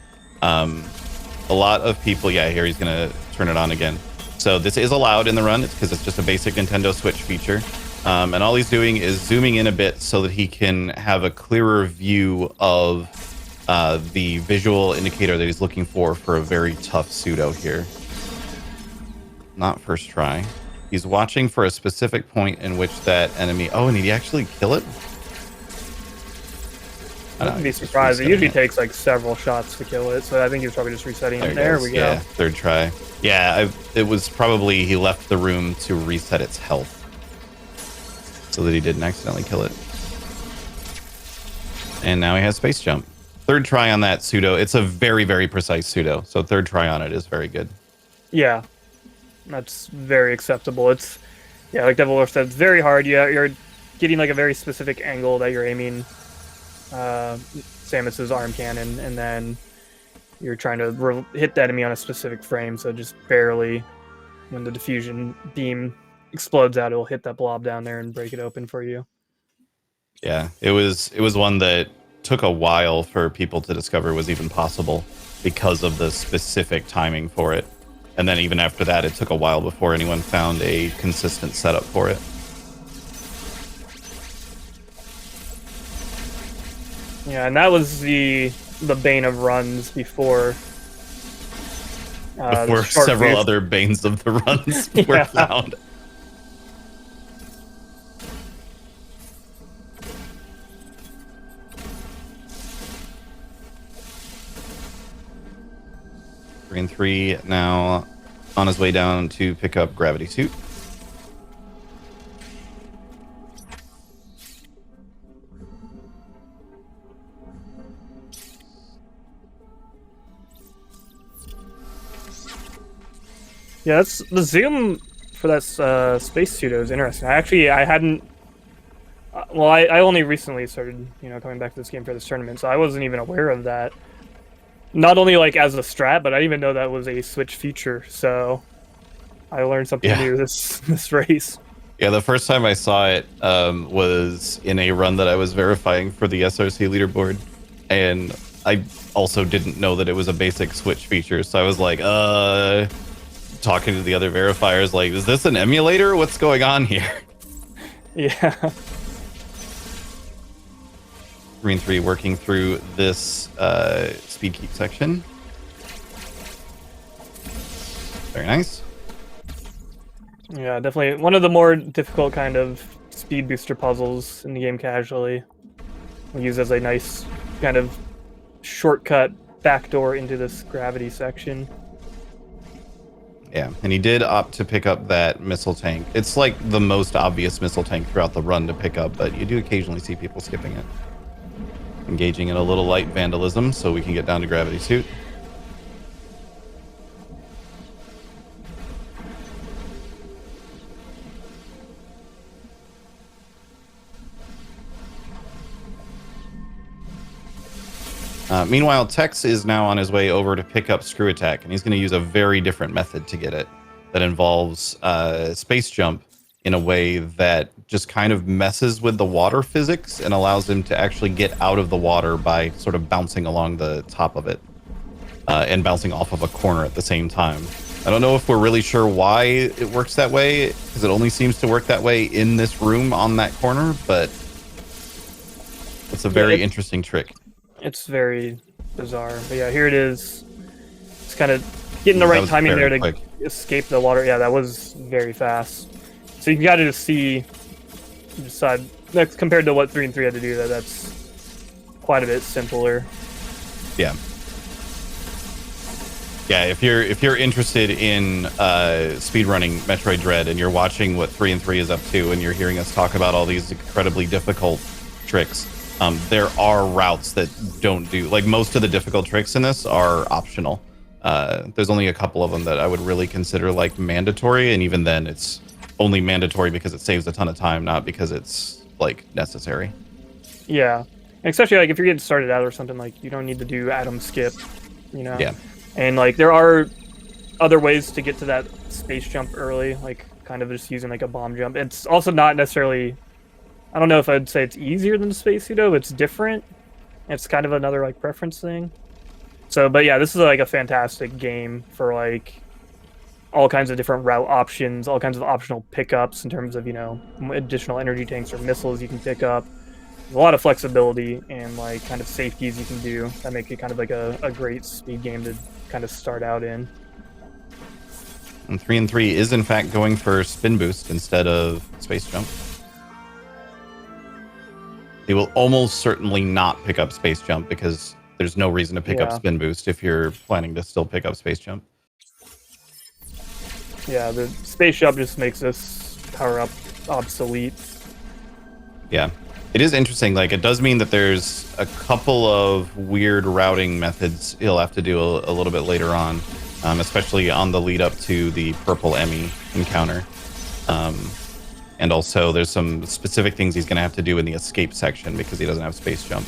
A lot of people, yeah, here he's going to turn it on again. So this is allowed in the run. It's because it's just a basic Nintendo Switch feature. And all he's doing is zooming in a bit so that he can have a clearer view of the visual indicator that he's looking for a very tough pseudo here. Not first try. He's watching for a specific point in which that enemy... Oh, and did he actually kill it? I wouldn't be surprised. It usually takes like several shots to kill it, so I think he was probably just resetting it. There we go. Yeah, third try. Yeah, it was probably he left the room to reset its health so that he didn't accidentally kill it. And now he has space jump. Third try on that pseudo. It's a very, very precise pseudo, so third try on it is very good. Yeah, that's very acceptable. It's, yeah, like Devil said, it's very hard. You're getting like a very specific angle that you're aiming Samus's arm cannon, and then you're trying to hit the enemy on a specific frame, so just barely, when the diffusion beam explodes out, it'll hit that blob down there and break it open for you. Yeah, it was one that took a while for people to discover was even possible because of the specific timing for it. And then even after that, it took a while before anyone found a consistent setup for it. Yeah, and that was the bane of runs before. Before several other banes of the runs were found. ThreeandThree now on his way down to pick up Gravity Suit. Yeah, that's the zoom for that space pseudo is interesting. I hadn't. Well, I only recently started, coming back to this game for this tournament, so I wasn't even aware of that. Not only like as a strat, but I didn't even know that was a Switch feature. So I learned something new this race. Yeah, the first time I saw it was in a run that I was verifying for the SRC leaderboard, and I also didn't know that it was a basic Switch feature. So I was like, talking to the other verifiers, like, is this an emulator? What's going on here? Yeah. ThreeandThree working through this speed keep section. Very nice. Yeah, definitely one of the more difficult kind of speed booster puzzles in the game casually. We use as a nice kind of shortcut backdoor into this gravity section. Yeah, and he did opt to pick up that missile tank. It's like the most obvious missile tank throughout the run to pick up, but you do occasionally see people skipping it. Engaging in a little light vandalism so we can get down to Gravity Suit. Meanwhile, Tex is now on his way over to pick up Screw Attack, and he's going to use a very different method to get it that involves space jump in a way that just kind of messes with the water physics and allows him to actually get out of the water by sort of bouncing along the top of it and bouncing off of a corner at the same time. I don't know if we're really sure why it works that way, because it only seems to work that way in this room on that corner, but it's a very interesting trick. It's very bizarre. But yeah, here it is. It's kind of getting the right timing there to escape the water. Yeah, that was very fast. So you got to just see, decide, that's compared to what 3&3 had to do, that's quite a bit simpler. Yeah. Yeah, if you're interested in speedrunning Metroid Dread and you're watching what 3&3 is up to and you're hearing us talk about all these incredibly difficult tricks, there are routes that don't do, like most of the difficult tricks in this are optional. There's only a couple of them that I would really consider like mandatory, and even then it's only mandatory because it saves a ton of time, not because it's like necessary. Yeah, and especially like if you're getting started out or something, like you don't need to do atom skip, Yeah. And like there are other ways to get to that space jump early, like kind of just using like a bomb jump. It's also not necessarily, I don't know if I'd say it's easier than the space pseudo, but it's different. It's kind of another like preference thing. So, but yeah, this is like a fantastic game for like all kinds of different route options, all kinds of optional pickups in terms of, additional energy tanks or missiles you can pick up. There's a lot of flexibility and like kind of safeties you can do that make it kind of like a great speed game to kind of start out in. And 3&3 is in fact going for spin boost instead of space jump. He will almost certainly not pick up Space Jump because there's no reason to pick up Yeah. Spin Boost if you're planning to still pick up Space Jump. Yeah, the Space Jump just makes this power-up obsolete. Yeah. It is interesting. Like, it does mean that there's a couple of weird routing methods he'll have to do a little bit later on, especially on the lead up to the purple Emmy encounter. And also, there's some specific things he's going to have to do in the escape section because he doesn't have Space Jump.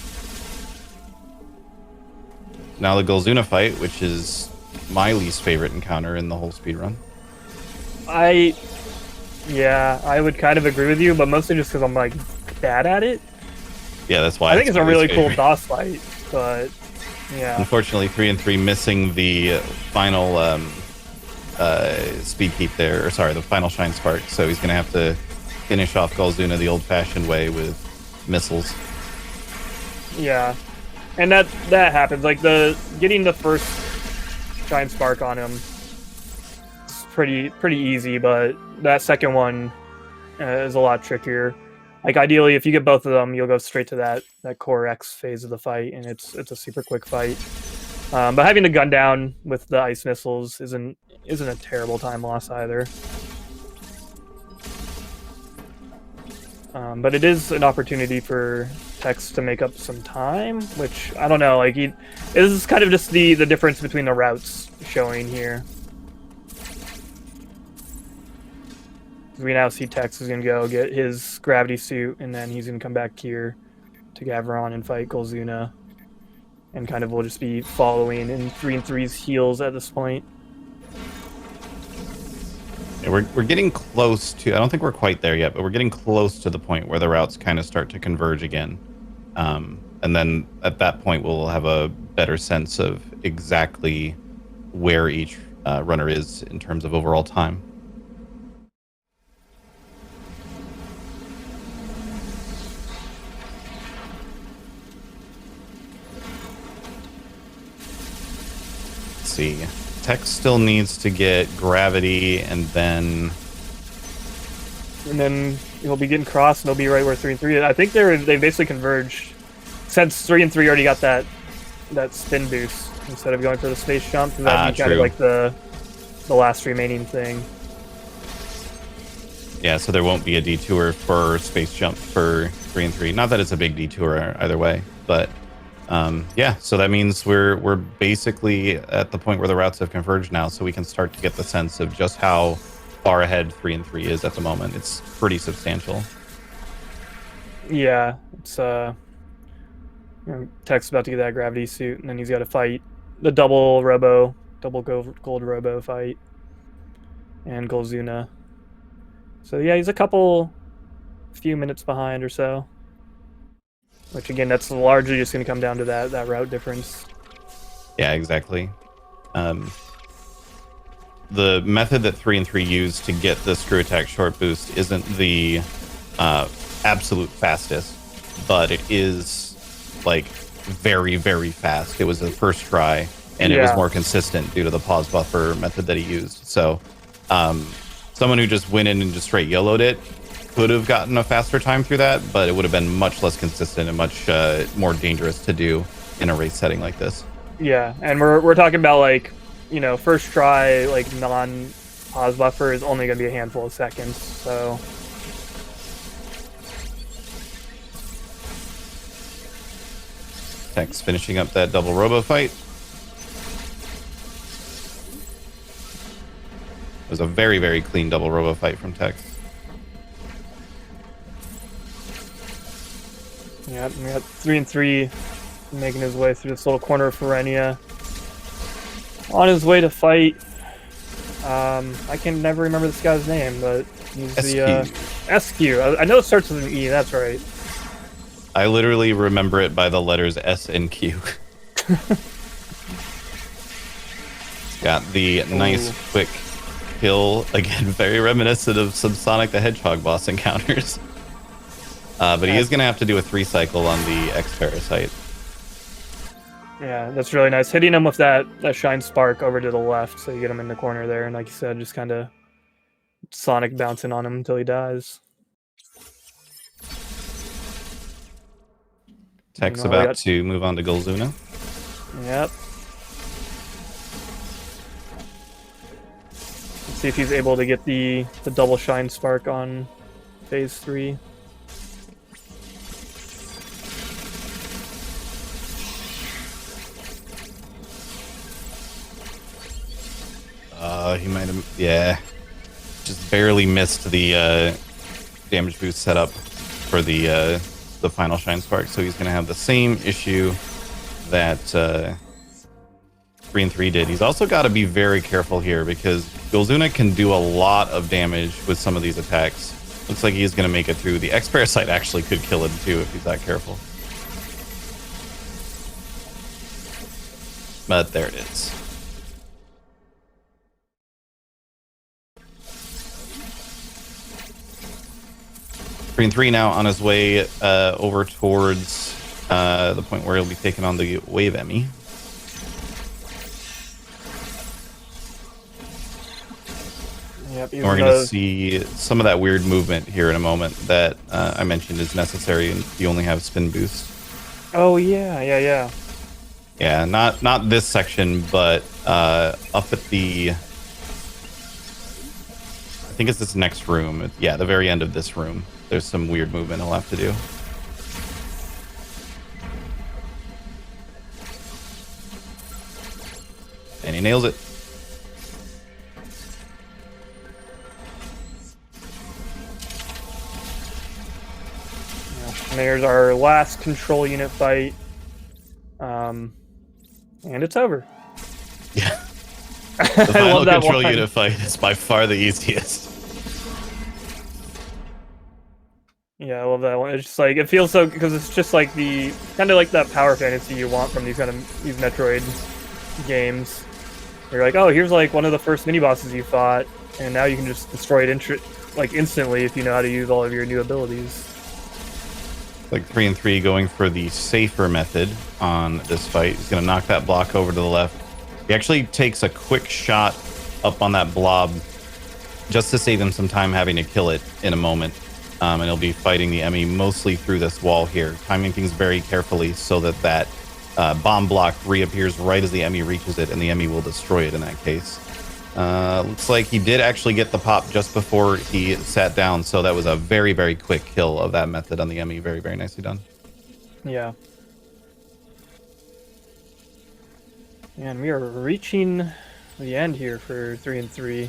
Now the Golzuna fight, which is my least favorite encounter in the whole speedrun. Yeah, I would kind of agree with you, but mostly just because I'm like bad at it. Yeah, that's why I think it's a really cool favorite. boss fight, but yeah. Unfortunately, 3-3 missing the final speed keep there, or sorry, the final shine spark. So he's gonna have to finish off Golzuna the old-fashioned way with missiles. Yeah, and that happens. Like getting the first shine spark on him is pretty easy, but that second one is a lot trickier. Like ideally, if you get both of them, you'll go straight to that core X phase of the fight, and it's a super quick fight. But having the gun down with the ice missiles isn't a terrible time loss either. But it is an opportunity for Tex to make up some time, which I don't know. Like this is kind of just the difference between the routes showing here. We now see Tex is gonna go get his gravity suit, and then he's gonna come back here to Gavron and fight Golzuna, and kind of will just be following in 3-3's heels at this point. Yeah, we're getting close to. I don't think we're quite there yet, but we're getting close to the point where the routes kind of start to converge again, and then at that point we'll have a better sense of exactly where each runner is in terms of overall time. See, Tex still needs to get gravity, and then he'll be getting crossed, and he'll be right where 3-3 is. I think they basically converged since 3-3 already got that spin boost instead of going for the space jump. That'd be kind of like the last remaining thing. Yeah, so there won't be a detour for space jump for 3-3. Not that it's a big detour either way, but. Yeah, so that means we're basically at the point where the routes have converged now, so we can start to get the sense of just how far ahead 3-3 is at the moment. It's pretty substantial. Yeah, it's Tech's about to get that gravity suit, and then he's got to fight the double gold robo fight, and Golzuna. So yeah, he's a few minutes behind or so. Which again, that's largely just going to come down to that route difference. Yeah, exactly. The method that 3-3 used to get the screw attack short boost isn't the absolute fastest, but it is like very, very fast. It was the first try, and it was more consistent due to the pause buffer method that he used. So someone who just went in and just straight YOLO'd it could have gotten a faster time through that, but it would have been much less consistent and much more dangerous to do in a race setting like this. Yeah, and we're talking about like, first try, like non-pause buffer is only going to be a handful of seconds, so. Tex finishing up that double robo fight. It was a very, very clean double robo fight from Tex. Yeah, we got 3-3 making his way through this little corner of Ferenia. On his way to fight, I can never remember this guy's name, but he's the SQ. I know it starts with an E, that's right. I literally remember it by the letters S and Q. Got the nice quick kill, again, very reminiscent of some Sonic the Hedgehog boss encounters. But he is going to have to do a 3 cycle on the X Parasite. Yeah, that's really nice. Hitting him with that Shine Spark over to the left, so you get him in the corner there. And like you said, just kind of Sonic bouncing on him until he dies. Tech's No, about to move on to Golzuna. Yep. Let's see if he's able to get the double shine spark on phase 3. He might have, yeah, just barely missed the damage boost setup for the final shine spark. So he's gonna have the same issue that 3 and 3 did. He's also got to be very careful here because Golzuna can do a lot of damage with some of these attacks. Looks like he's gonna make it through. The X Parasite actually could kill him too if he's that careful. But there it is. 3 now on his way over towards the point where he'll be taking on the Wave Emmy. Yep, And we're going to see some of that weird movement here in a moment that I mentioned is necessary, and you only have spin boost. Oh yeah. Yeah, not this section, but up at the... I think it's this next room. Yeah, the very end of this room. There's some weird movement he'll have to do. And he nails it. And there's our last control unit fight. And it's over. Yeah. The final control unit fight is by far the easiest. Yeah, I love that one. It's just like, it feels so, because it's just like the kind of like that power fantasy you want from these Metroid games. You're like, oh, here's like one of the first mini bosses you fought, and now you can just destroy it instantly if you know how to use all of your new abilities. Like 3 and 3 going for the safer method on this fight. He's going to knock that block over to the left. He actually takes a quick shot up on that blob just to save him some time having to kill it in a moment. And he'll be fighting the Emmy mostly through this wall here, timing things very carefully so that bomb block reappears right as the Emmy reaches it, and the Emmy will destroy it in that case. Looks like he did actually get the pop just before he sat down, so that was a very, very quick kill of that method on the Emmy. Very, very nicely done. Yeah. And we are reaching the end here for 3 and 3.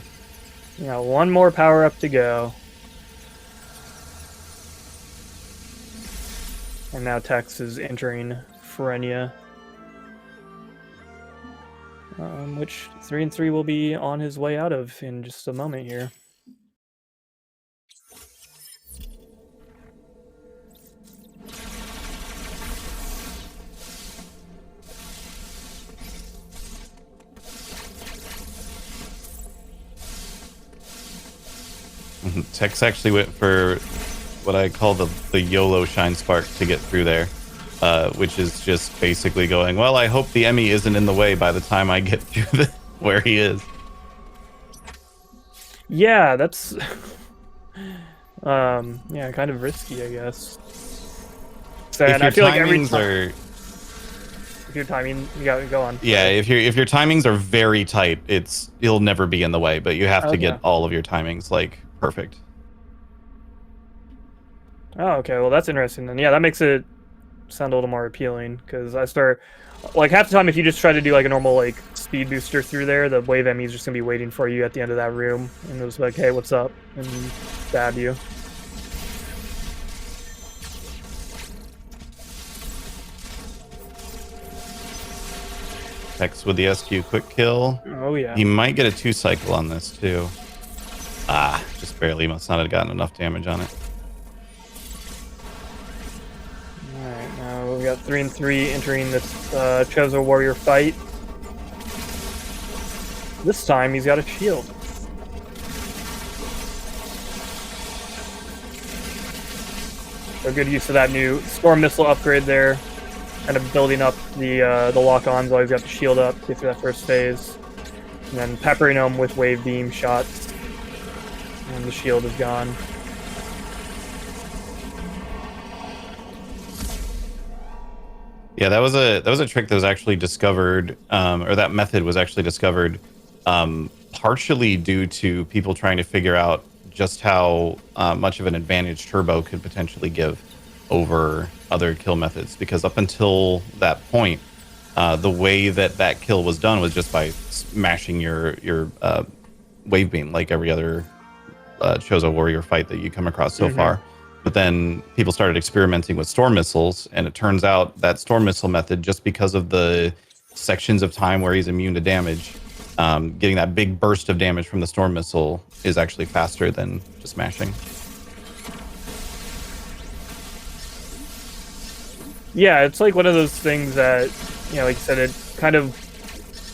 We got one more power up to go. And now Tex is entering Frenia. Which 3 and 3 will be on his way out of in just a moment here. Tex actually went for what I call the YOLO Shine Spark to get through there, which is just basically going, well, I hope the Emmy isn't in the way by the time I get through where he is. Yeah, that's yeah, kind of risky, I guess. So, and I feel like every time, if your timing, you gotta go on. Yeah, if your timings are very tight, you'll never be in the way, but you have to get all of your timings like perfect. Oh, okay. Well, that's interesting then. Yeah, that makes it sound a little more appealing, because I start, like, half the time if you just try to do like a normal like speed booster through there, the wave Emmy is just gonna be waiting for you at the end of that room, and it was like, hey, what's up, and stab you. Tex with the SQ quick kill. Oh yeah. He might get a 2 cycle on this too. Ah, just barely. Must not have gotten enough damage on it. Alright, now we got 3 and 3 entering this Chozo Warrior fight. This time he's got a shield. So good use of that new Storm Missile upgrade there. Kind of building up the lock-ons while he's got the shield up, get through that first phase. And then peppering him with wave beam shots. And the shield is gone. Yeah, that was a trick that was actually discovered, or that method was actually discovered, partially due to people trying to figure out just how much of an advantage turbo could potentially give over other kill methods. Because up until that point, the way that that kill was done was just by smashing your wave beam, like every other Chozo warrior fight that you come across so far. But then people started experimenting with storm missiles, and it turns out that storm missile method, just because of the sections of time where he's immune to damage, getting that big burst of damage from the storm missile is actually faster than just smashing. Yeah, it's like one of those things that, you know, like you said, it kind of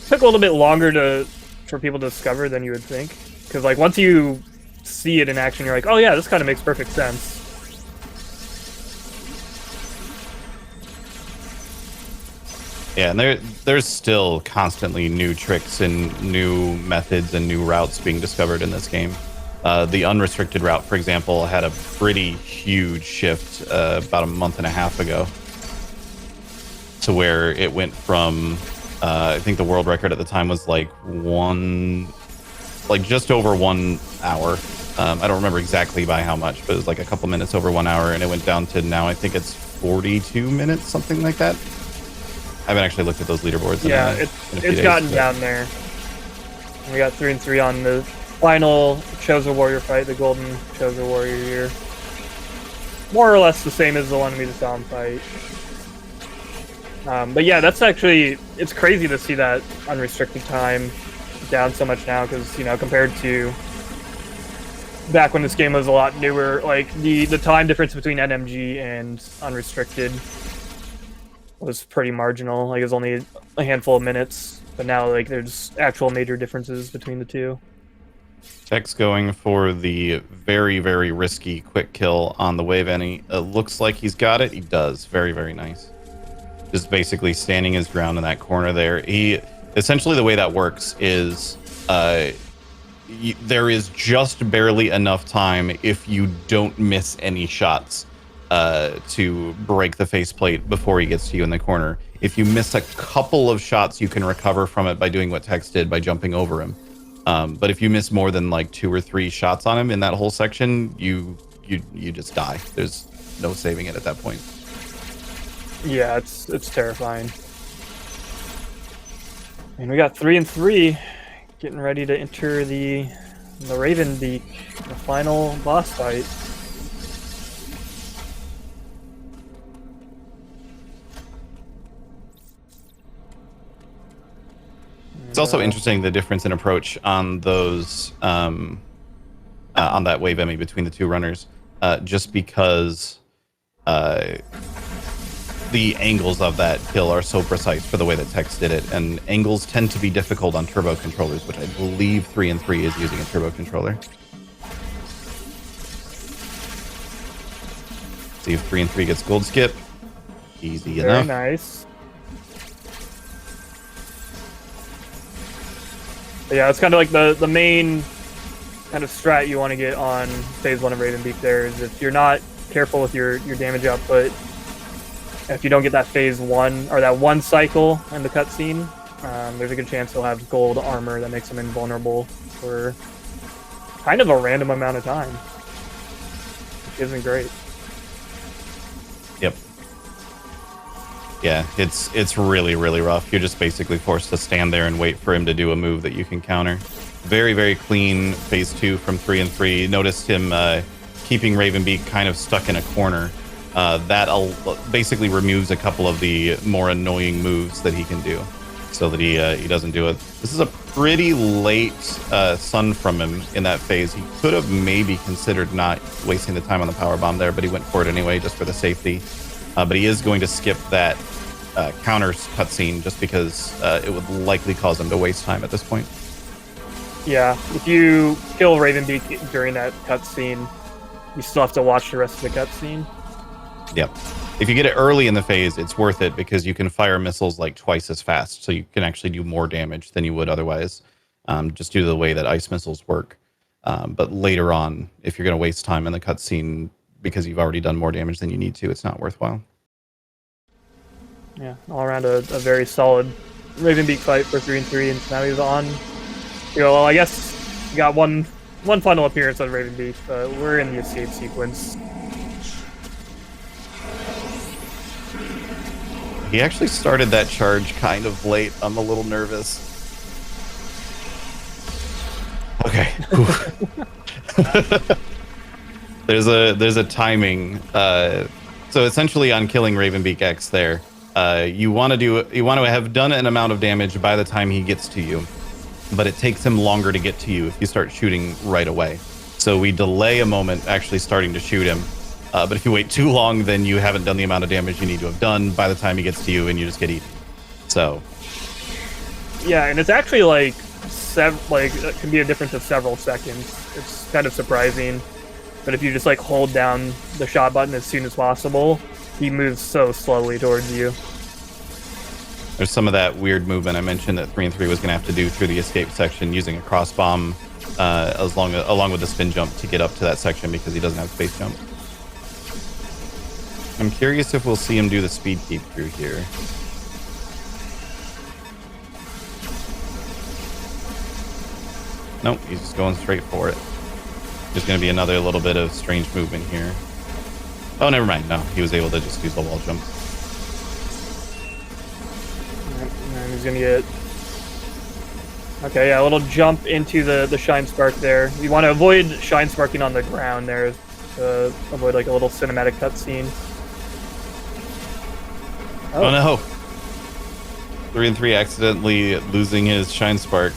took a little bit longer for people to discover than you would think. Because like once you see it in action, you're like, oh yeah, this kind of makes perfect sense. Yeah, and there's still constantly new tricks and new methods and new routes being discovered in this game. The unrestricted route, for example, had a pretty huge shift about a month and a half ago, to where it went from, I think the world record at the time was like just over 1 hour. I don't remember exactly by how much, but it was like a couple minutes over 1 hour, and it went down to now I think it's 42 minutes, something like that. I haven't actually looked at those leaderboards. Yeah, it's gotten down there. And we got 3-3 on the final Chozo Warrior fight, the Golden Chozo Warrior here. More or less the same as the one we just saw him fight. But yeah, that's actually, it's crazy to see that unrestricted time down so much now, because, you know, compared to back when this game was a lot newer, like the time difference between NMG and unrestricted was pretty marginal. Like it was only a handful of minutes, but now like there's actual major differences between the two. Tech's going for the very, very risky quick kill on the wave, and he looks like he's got it. He does. Very, very nice. Just basically standing his ground in that corner there. He essentially, the way that works is there is just barely enough time if you don't miss any shots to break the faceplate before he gets to you in the corner. If you miss a couple of shots, you can recover from it by doing what Tex did, by jumping over him. But if you miss more than like 2 or 3 shots on him in that whole section, you just die. There's no saving it at that point. Yeah, it's terrifying. And we got 3-3 getting ready to enter the Raven Beak, the final boss fight. It's also interesting, the difference in approach on those on that wave Emmy between the two runners, just because the angles of that kill are so precise for the way that Tex did it, and angles tend to be difficult on turbo controllers, which I believe 3-3 is using a turbo controller. See if 3-3 gets gold skip. Easy enough. Very nice. But yeah, it's kind of like the main kind of strat you want to get on phase 1 of Raven Beak there is if you're not careful with your damage output, if you don't get that phase 1 or that 1 cycle in the cutscene, there's a good chance he'll have gold armor that makes him invulnerable for kind of a random amount of time, which isn't great. Yep. Yeah, it's really, really rough. You're just basically forced to stand there and wait for him to do a move that you can counter. Very, very clean phase 2 from 3-3. Noticed him keeping Ravenbeak kind of stuck in a corner. That basically removes a couple of the more annoying moves that he can do, so that he doesn't do it. This is a pretty late sun from him in that phase. He could have maybe considered not wasting the time on the power bomb there, but he went for it anyway, just for the safety. But he is going to skip that counter cutscene just because it would likely cause him to waste time at this point. Yeah, if you kill Ravenbeak during that cutscene, you still have to watch the rest of the cutscene. Yep. If you get it early in the phase, it's worth it because you can fire missiles like twice as fast, so you can actually do more damage than you would otherwise, just due to the way that ice missiles work. But later on, if you're going to waste time in the cutscene because you've already done more damage than you need to, it's not worthwhile. Yeah, all around a very solid Ravenbeak fight for 3-3, and now he's on. Well, I guess we got one final appearance on Ravenbeak, but we're in the escape sequence. He actually started that charge kind of late. I'm a little nervous. Okay. There's a timing. So essentially, on killing Ravenbeak X, there, you want to have done an amount of damage by the time he gets to you, but it takes him longer to get to you if you start shooting right away. So we delay a moment actually starting to shoot him. But if you wait too long, then you haven't done the amount of damage you need to have done by the time he gets to you, and you just get eaten. So yeah, and it's actually like it can be a difference of several seconds. It's kind of surprising, but if you just like hold down the shot button as soon as possible, he moves so slowly towards you. there's some of that weird movement I mentioned that 3-3 was going to have to do through the escape section using a cross bomb, along with the spin jump to get up to that section because he doesn't have space jump. I'm curious if we'll see him do the speed keep through here. Nope, he's just going straight for it. There's going to be another little bit of strange movement here. Oh, never mind. No, he was able to just use the wall jump. And he's going to get... Okay, yeah, a little jump into the Shine Spark there. You want to avoid Shine Sparking on the ground there to avoid like a little cinematic cutscene. Oh no! 3-3 accidentally losing his Shine Spark.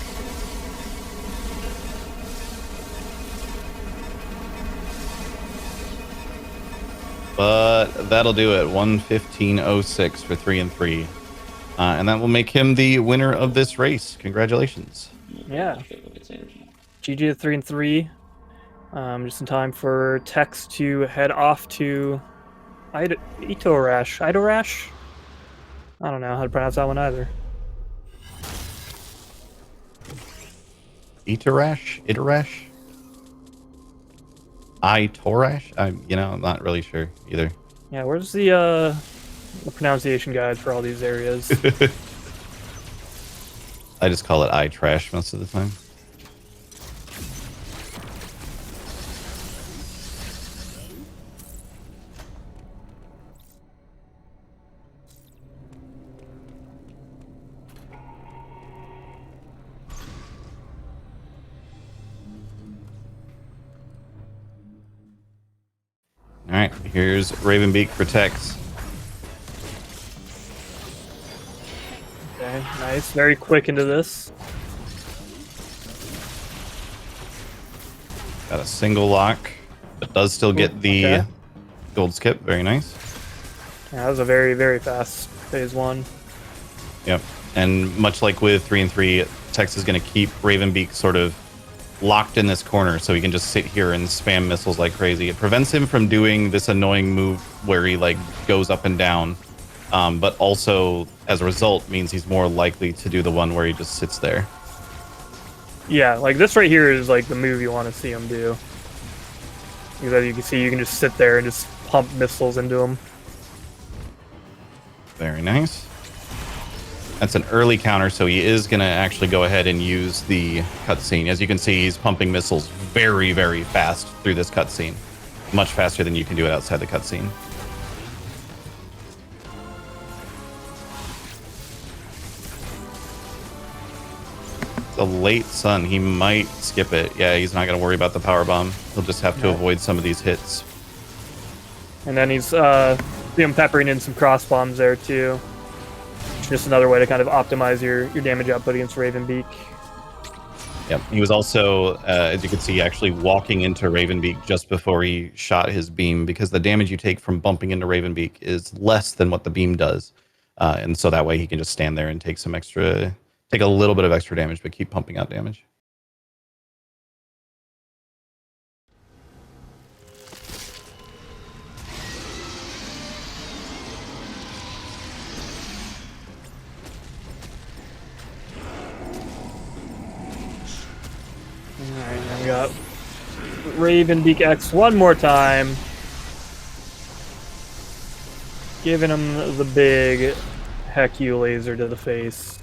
But that'll do it. 1:15.06 for 3-3. And that will make him the winner of this race. Congratulations. Yeah. GG to 3-3. Just in time for Tex to head off to Idorash? I don't know how to pronounce that one either. Iterash? Itorash? I'm not really sure either. Yeah, where's the pronunciation guide for all these areas? I just call it iTrash most of the time. All right, here's Ravenbeak for Tex. Okay, nice. Very quick into this. Got a single lock, but does still get the gold skip. Very nice. Yeah, that was a very, very fast phase one. Yep. And much like with 3-3, Tex is going to keep Ravenbeak sort of locked in this corner so he can just sit here and spam missiles like crazy. It prevents him from doing this annoying move where he like goes up and down, but also as a result means he's more likely to do the one where he just sits there. Yeah, like this right here is like the move you want to see him do. Because as you can see, you can just sit there and just pump missiles into him. Very nice. That's an early counter, so he is going to actually go ahead and use the cutscene. As you can see, he's pumping missiles very, very fast through this cutscene. Much faster than you can do it outside the cutscene. It's a late sun. He might skip it. Yeah, he's not going to worry about the power bomb. He'll just have to avoid some of these hits. And then he's peppering in some cross bombs there too. Just another way to kind of optimize your damage output against Ravenbeak. Yep. He was also, as you can see, actually walking into Ravenbeak just before he shot his beam, because the damage you take from bumping into Ravenbeak is less than what the beam does. And so that way he can just stand there and take a little bit of extra damage, but keep pumping out damage. Alright, now we got Ravenbeak X one more time. Giving him the big heck you laser to the face.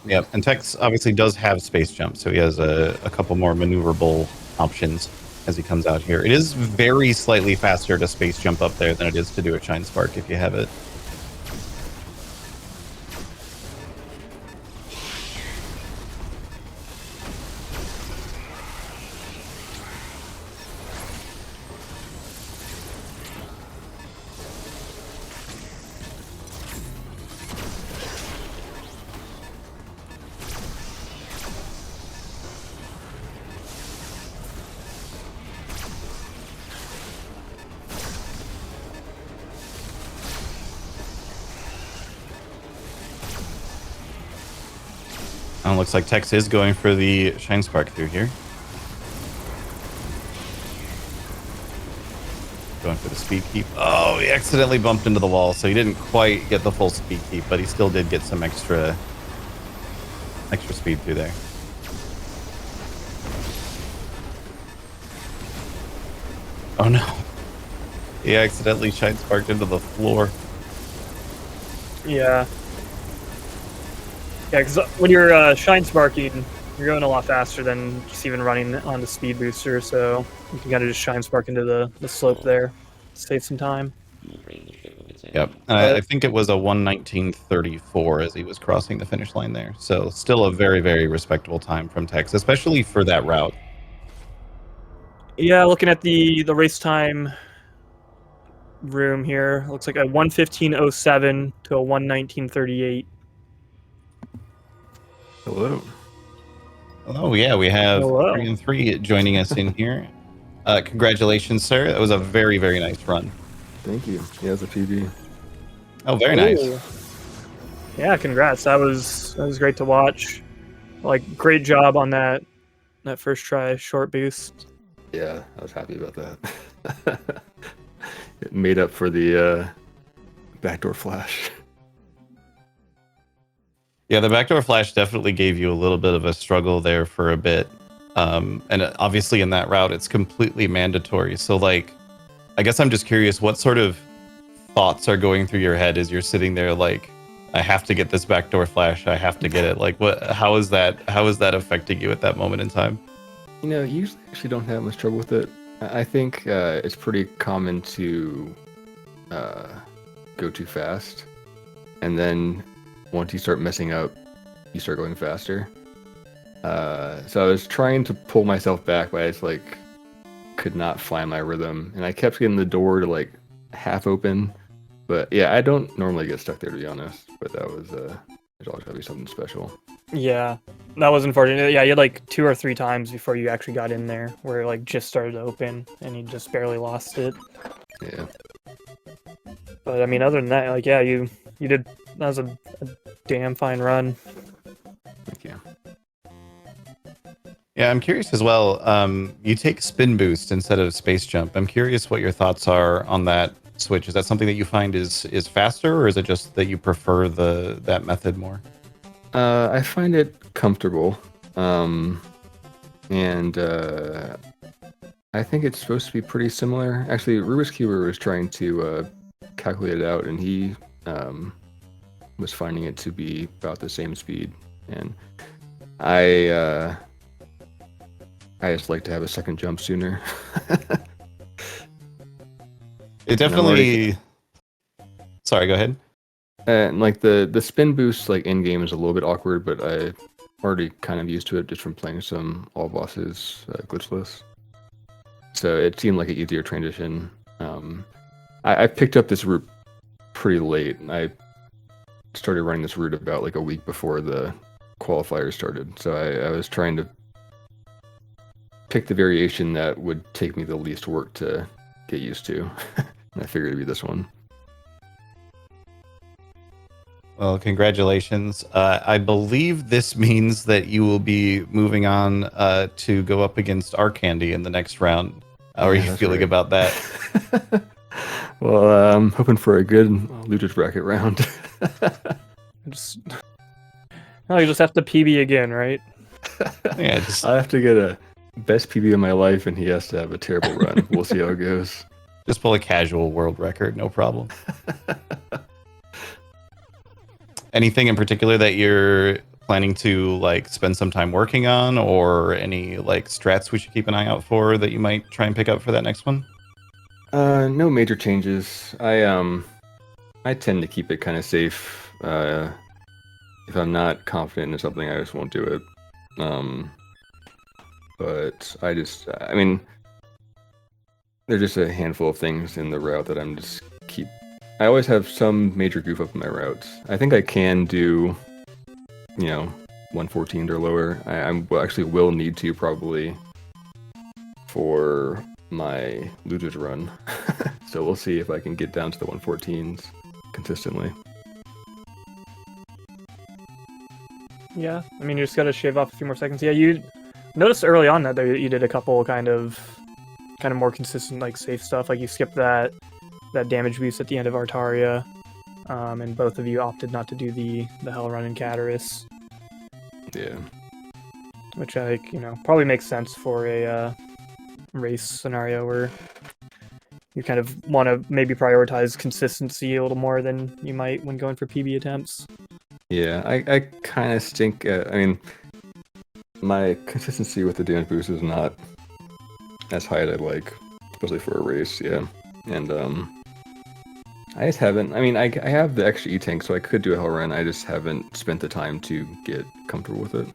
Yep, and Tex obviously does have space jump, so he has a couple more maneuverable options as he comes out here. It is very slightly faster to space jump up there than it is to do a Shine Spark if you have it. Looks like Tex is going for the Shine Spark through here. Going for the speed keep. Oh, he accidentally bumped into the wall, so he didn't quite get the full speed keep, but he still did get some extra speed through there. Oh no. He accidentally Shine Sparked into the floor. Yeah. Yeah, because when you're Shine Sparking, you're going a lot faster than just even running on the speed booster, so you can kind of just Shine Spark into the slope there, save some time. Yep, I think it was a 1:19:34 as he was crossing the finish line there. So still a very, very respectable time from Tex, especially for that route. Yeah, looking at the race time room here, looks like a 1:15:07 to a 1:19:38. Hello. Oh yeah, we have Hello. 3andThree joining us in here. Congratulations, sir. That was a very, very nice run. Thank you. Yeah, it's a PB. Oh, very nice. Ooh. Yeah, congrats. That was great to watch. Like, great job on that first try short boost. Yeah, I was happy about that. It made up for the backdoor flash. Yeah, the backdoor flash definitely gave you a little bit of a struggle there for a bit. And obviously in that route, it's completely mandatory. So like, I guess I'm just curious, what sort of thoughts are going through your head as you're sitting there like, I have to get this backdoor flash. I have to get it. Like, how is that affecting you at that moment in time? You know, you usually actually don't have much trouble with it. I think it's pretty common to go too fast. And then once you start messing up, you start going faster. So I was trying to pull myself back, but I just like could not find my rhythm, and I kept getting the door to like half open. But yeah, I don't normally get stuck there, to be honest. But that was there's always gotta be something special. Yeah, that was unfortunate. Yeah, you had like 2 or 3 times before you actually got in there where it like just started to open and you just barely lost it. Yeah. But I mean, other than that, like, yeah, you did. That was a damn fine run. Thank you. Yeah, I'm curious as well. You take spin boost instead of space jump. I'm curious what your thoughts are on that switch. Is that something that you find is faster, or is it just that you prefer that method more? I find it comfortable, and I think it's supposed to be pretty similar. Actually, Rubik's Cuber was trying to calculate it out, and he was finding it to be about the same speed. And I just like to have a second jump sooner. It definitely. Sorry, go ahead. And like the spin boost, like in game, is a little bit awkward, but I already kind of used to it just from playing some all bosses glitchless. So it seemed like an easier transition. I picked up this route pretty late. I started running this route about like a week before the qualifiers started. So I was trying to pick the variation that would take me the least work to get used to. And I figured it'd be this one. Well, congratulations. I believe this means that you will be moving on to go up against Arcandy in the next round. How are you feeling about that? Well, I'm hoping for a good losers bracket round. You just have to PB again, right? Yeah, I have to get a best PB of my life, and he has to have a terrible run. We'll see how it goes. Just pull a casual world record, no problem. Anything in particular that you're planning to like spend some time working on, or any like strats we should keep an eye out for that you might try and pick up for that next one? No major changes. I tend to keep it kind of safe. If I'm not confident in something, I just won't do it. But I mean, there's just a handful of things in the route that I'm just keep. I always have some major goof up in my routes. I think I can do, 114 or lower. I actually will need to probably for my losers run. So we'll see if I can get down to the 114s consistently. Yeah, I mean, you just gotta shave off a few more seconds. Yeah, you noticed early on that you did a couple kind of more consistent, like, safe stuff. Like, you skipped that damage boost at the end of Artaria, and both of you opted not to do the Hell Run in Cataris. Yeah. Which, probably makes sense for a race scenario where you kind of want to maybe prioritize consistency a little more than you might when going for PB attempts. Yeah, I kind of stink at, my consistency with the damage boost is not as high as I'd like, especially for a race, yeah. And, I just haven't, I have the extra E-Tank, so I could do a Hell Run, I just haven't spent the time to get comfortable with it.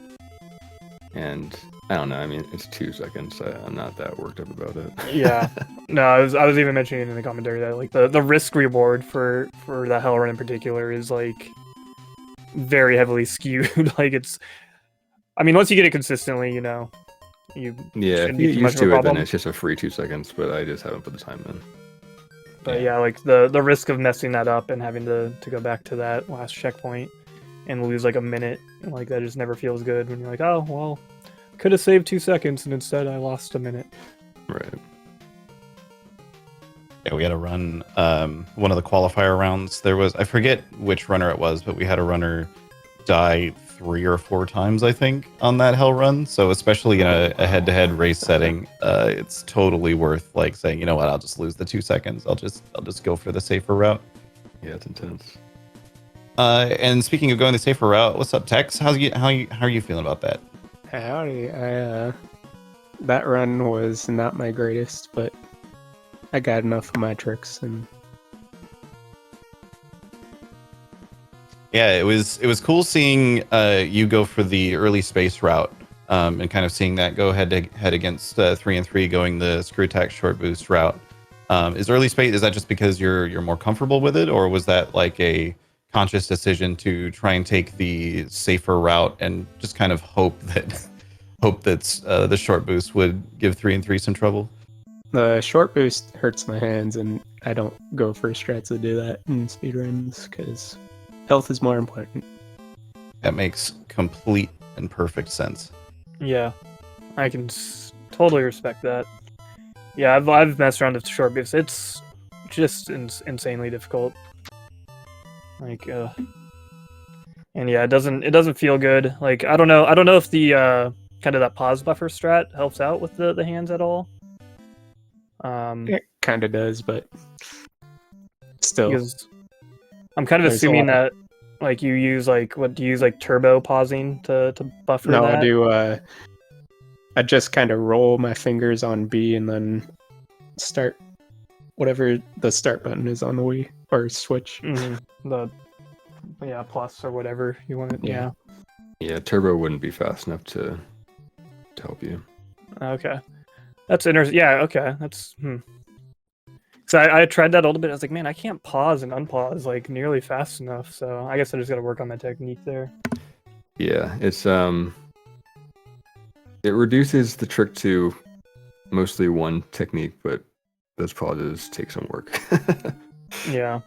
And, I don't know, it's 2 seconds, I'm not that worked up about it. Yeah. No, I was even mentioning in the commentary that, like, the risk reward for the Hell Run in particular is, like, very heavily skewed. Like, it's, once you get it consistently, you yeah, if you get used to it, then it's just a free 2 seconds, but I just haven't put the time in. But yeah, like, the risk of messing that up and having to go back to that last checkpoint and lose, like, a minute, like, that just never feels good when you're like, oh, well, could have saved 2 seconds and instead I lost a minute. Right. Yeah, we had to run one of the qualifier rounds. There was, I forget which runner it was, but we had a runner die 3 or 4 times, I think, on that Hell Run. So especially in a head-to-head race setting, it's totally worth, like, saying, you know what, I'll just lose the 2 seconds. I'll just go for the safer route. Yeah, it's intense. And speaking of going the safer route, what's up, Tex? How are you feeling about that? Howdy. That run was not my greatest, but I got enough of my tricks and. Yeah, it was cool seeing you go for the early space route, and kind of seeing that go head to head against 3andThree going the screw attack short boost route. Is early space, is that just because you're more comfortable with it, or was that like a conscious decision to try and take the safer route and just kind of hope that the short boost would give 3andThree some trouble? The short boost hurts my hands, and I don't go for strats that do that in speedruns because health is more important. That makes complete and perfect sense. Yeah, I can totally respect that. Yeah, I've messed around with short boosts. It's just insanely difficult. Like, and yeah, it doesn't feel good. Like, I don't know if the kind of that pause buffer strat helps out with the hands at all. It kind of does, but still. Because I'm kind of assuming that, like, you use, like, what do you use, like, turbo pausing to buffer that? No, I do. I just kind of roll my fingers on B and then start whatever the start button is on the Wii or Switch. Mm-hmm. The plus or whatever you want it. Yeah. Yeah, turbo wouldn't be fast enough to help you. Okay, that's interesting. Yeah. Okay, that's. So I tried that a little bit. I was like, man, I can't pause and unpause like nearly fast enough. So I guess I just got to work on my technique there. Yeah, it's it reduces the trick to mostly one technique, but those pauses take some work. Yeah.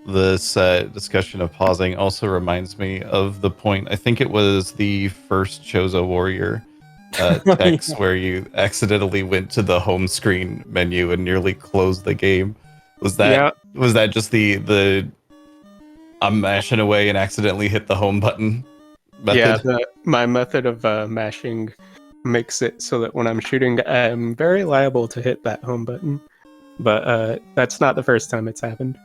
This discussion of pausing also reminds me of the point, I think it was the first Chozo Warrior text where you accidentally went to the home screen menu and nearly closed the game. Was that just the I'm mashing away and accidentally hit the home button method? Yeah, my method of mashing makes it so that when I'm shooting, I'm very liable to hit that home button. But that's not the first time it's happened.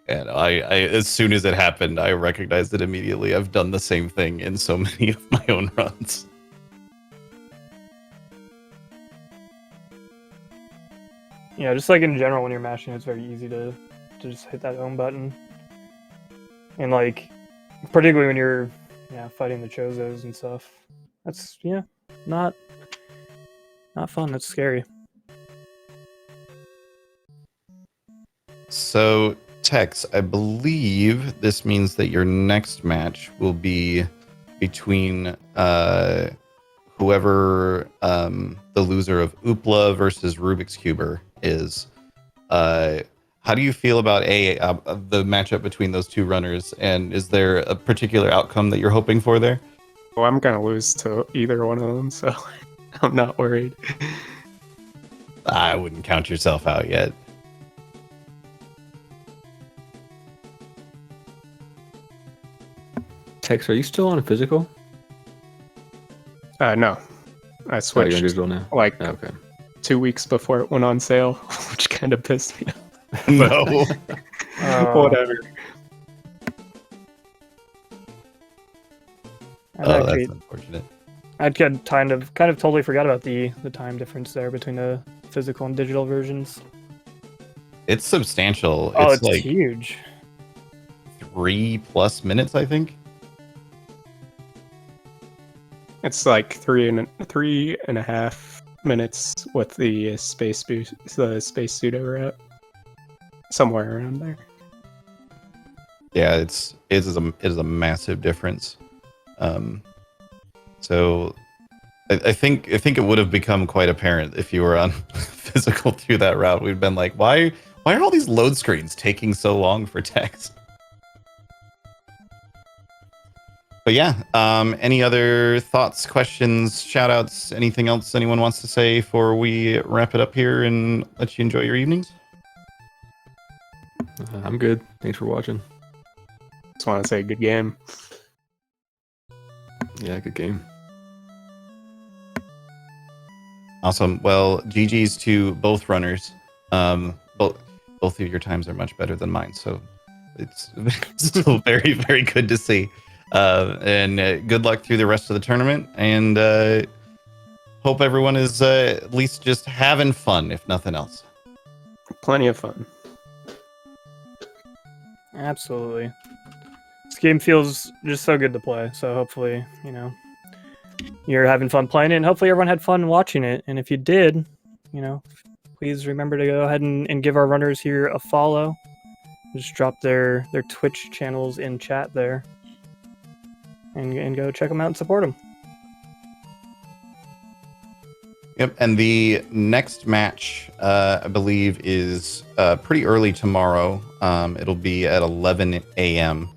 And I as soon as it happened, I recognized it immediately. I've done the same thing in so many of my own runs. Yeah, just like in general, when you're mashing, it's very easy to just hit that home button. And like, particularly when you're fighting the Chozos and stuff. That's not fun. That's scary. So, Tex, I believe this means that your next match will be between whoever the loser of Oopla versus Rubik's Cuber is. How do you feel about the matchup between those two runners, and is there a particular outcome that you're hoping for there? Well, I'm gonna lose to either one of them, so I'm not worried. I wouldn't count yourself out yet. Tex, are you still on a physical? No, I Oh, you're switched on digital now. like Okay. 2 weeks before it went on sale, which kind of pissed me off. No. Whatever. Oh, that's unfortunate. I'd kind of totally forgot about the time difference there between the physical and digital versions. It's substantial. Oh, it's it's like huge. 3+ minutes, I think. It's like 3.5 minutes with the space boost, the space pseudo route, somewhere around there. Yeah, it is a massive difference. So I think it would have become quite apparent if you were on physical through that route. We'd been like, why are all these load screens taking so long for text? But yeah, any other thoughts, questions, shout outs, anything else anyone wants to say before we wrap it up here and let you enjoy your evenings? I'm good. Thanks for watching. Just want to say good game. Yeah, good game. Awesome. Well, GG's to both runners. Both of your times are much better than mine, so it's still very, very good to see. And good luck through the rest of the tournament, and hope everyone is at least just having fun, if nothing else. Plenty of fun. Absolutely. This game feels just so good to play, so hopefully, you're having fun playing it, and hopefully everyone had fun watching it. And if you did, please remember to go ahead and give our runners here a follow. Just drop their Twitch channels in chat there. And go check them out and support them. Yep, and the next match, I believe, is pretty early tomorrow. It'll be at 11 a.m.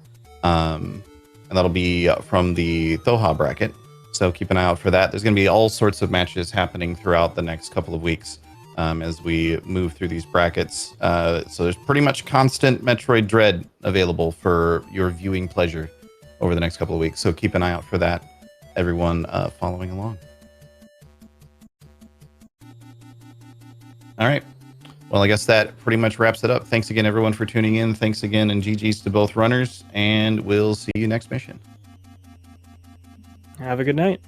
And that'll be from the Thoha bracket. So keep an eye out for that. There's going to be all sorts of matches happening throughout the next couple of weeks as we move through these brackets. So there's pretty much constant Metroid Dread available for your viewing pleasure over the next couple of weeks. So keep an eye out for that, everyone following along. All right. Well, I guess that pretty much wraps it up. Thanks again, everyone, for tuning in. Thanks again, and GG's to both runners, and we'll see you next mission. Have a good night.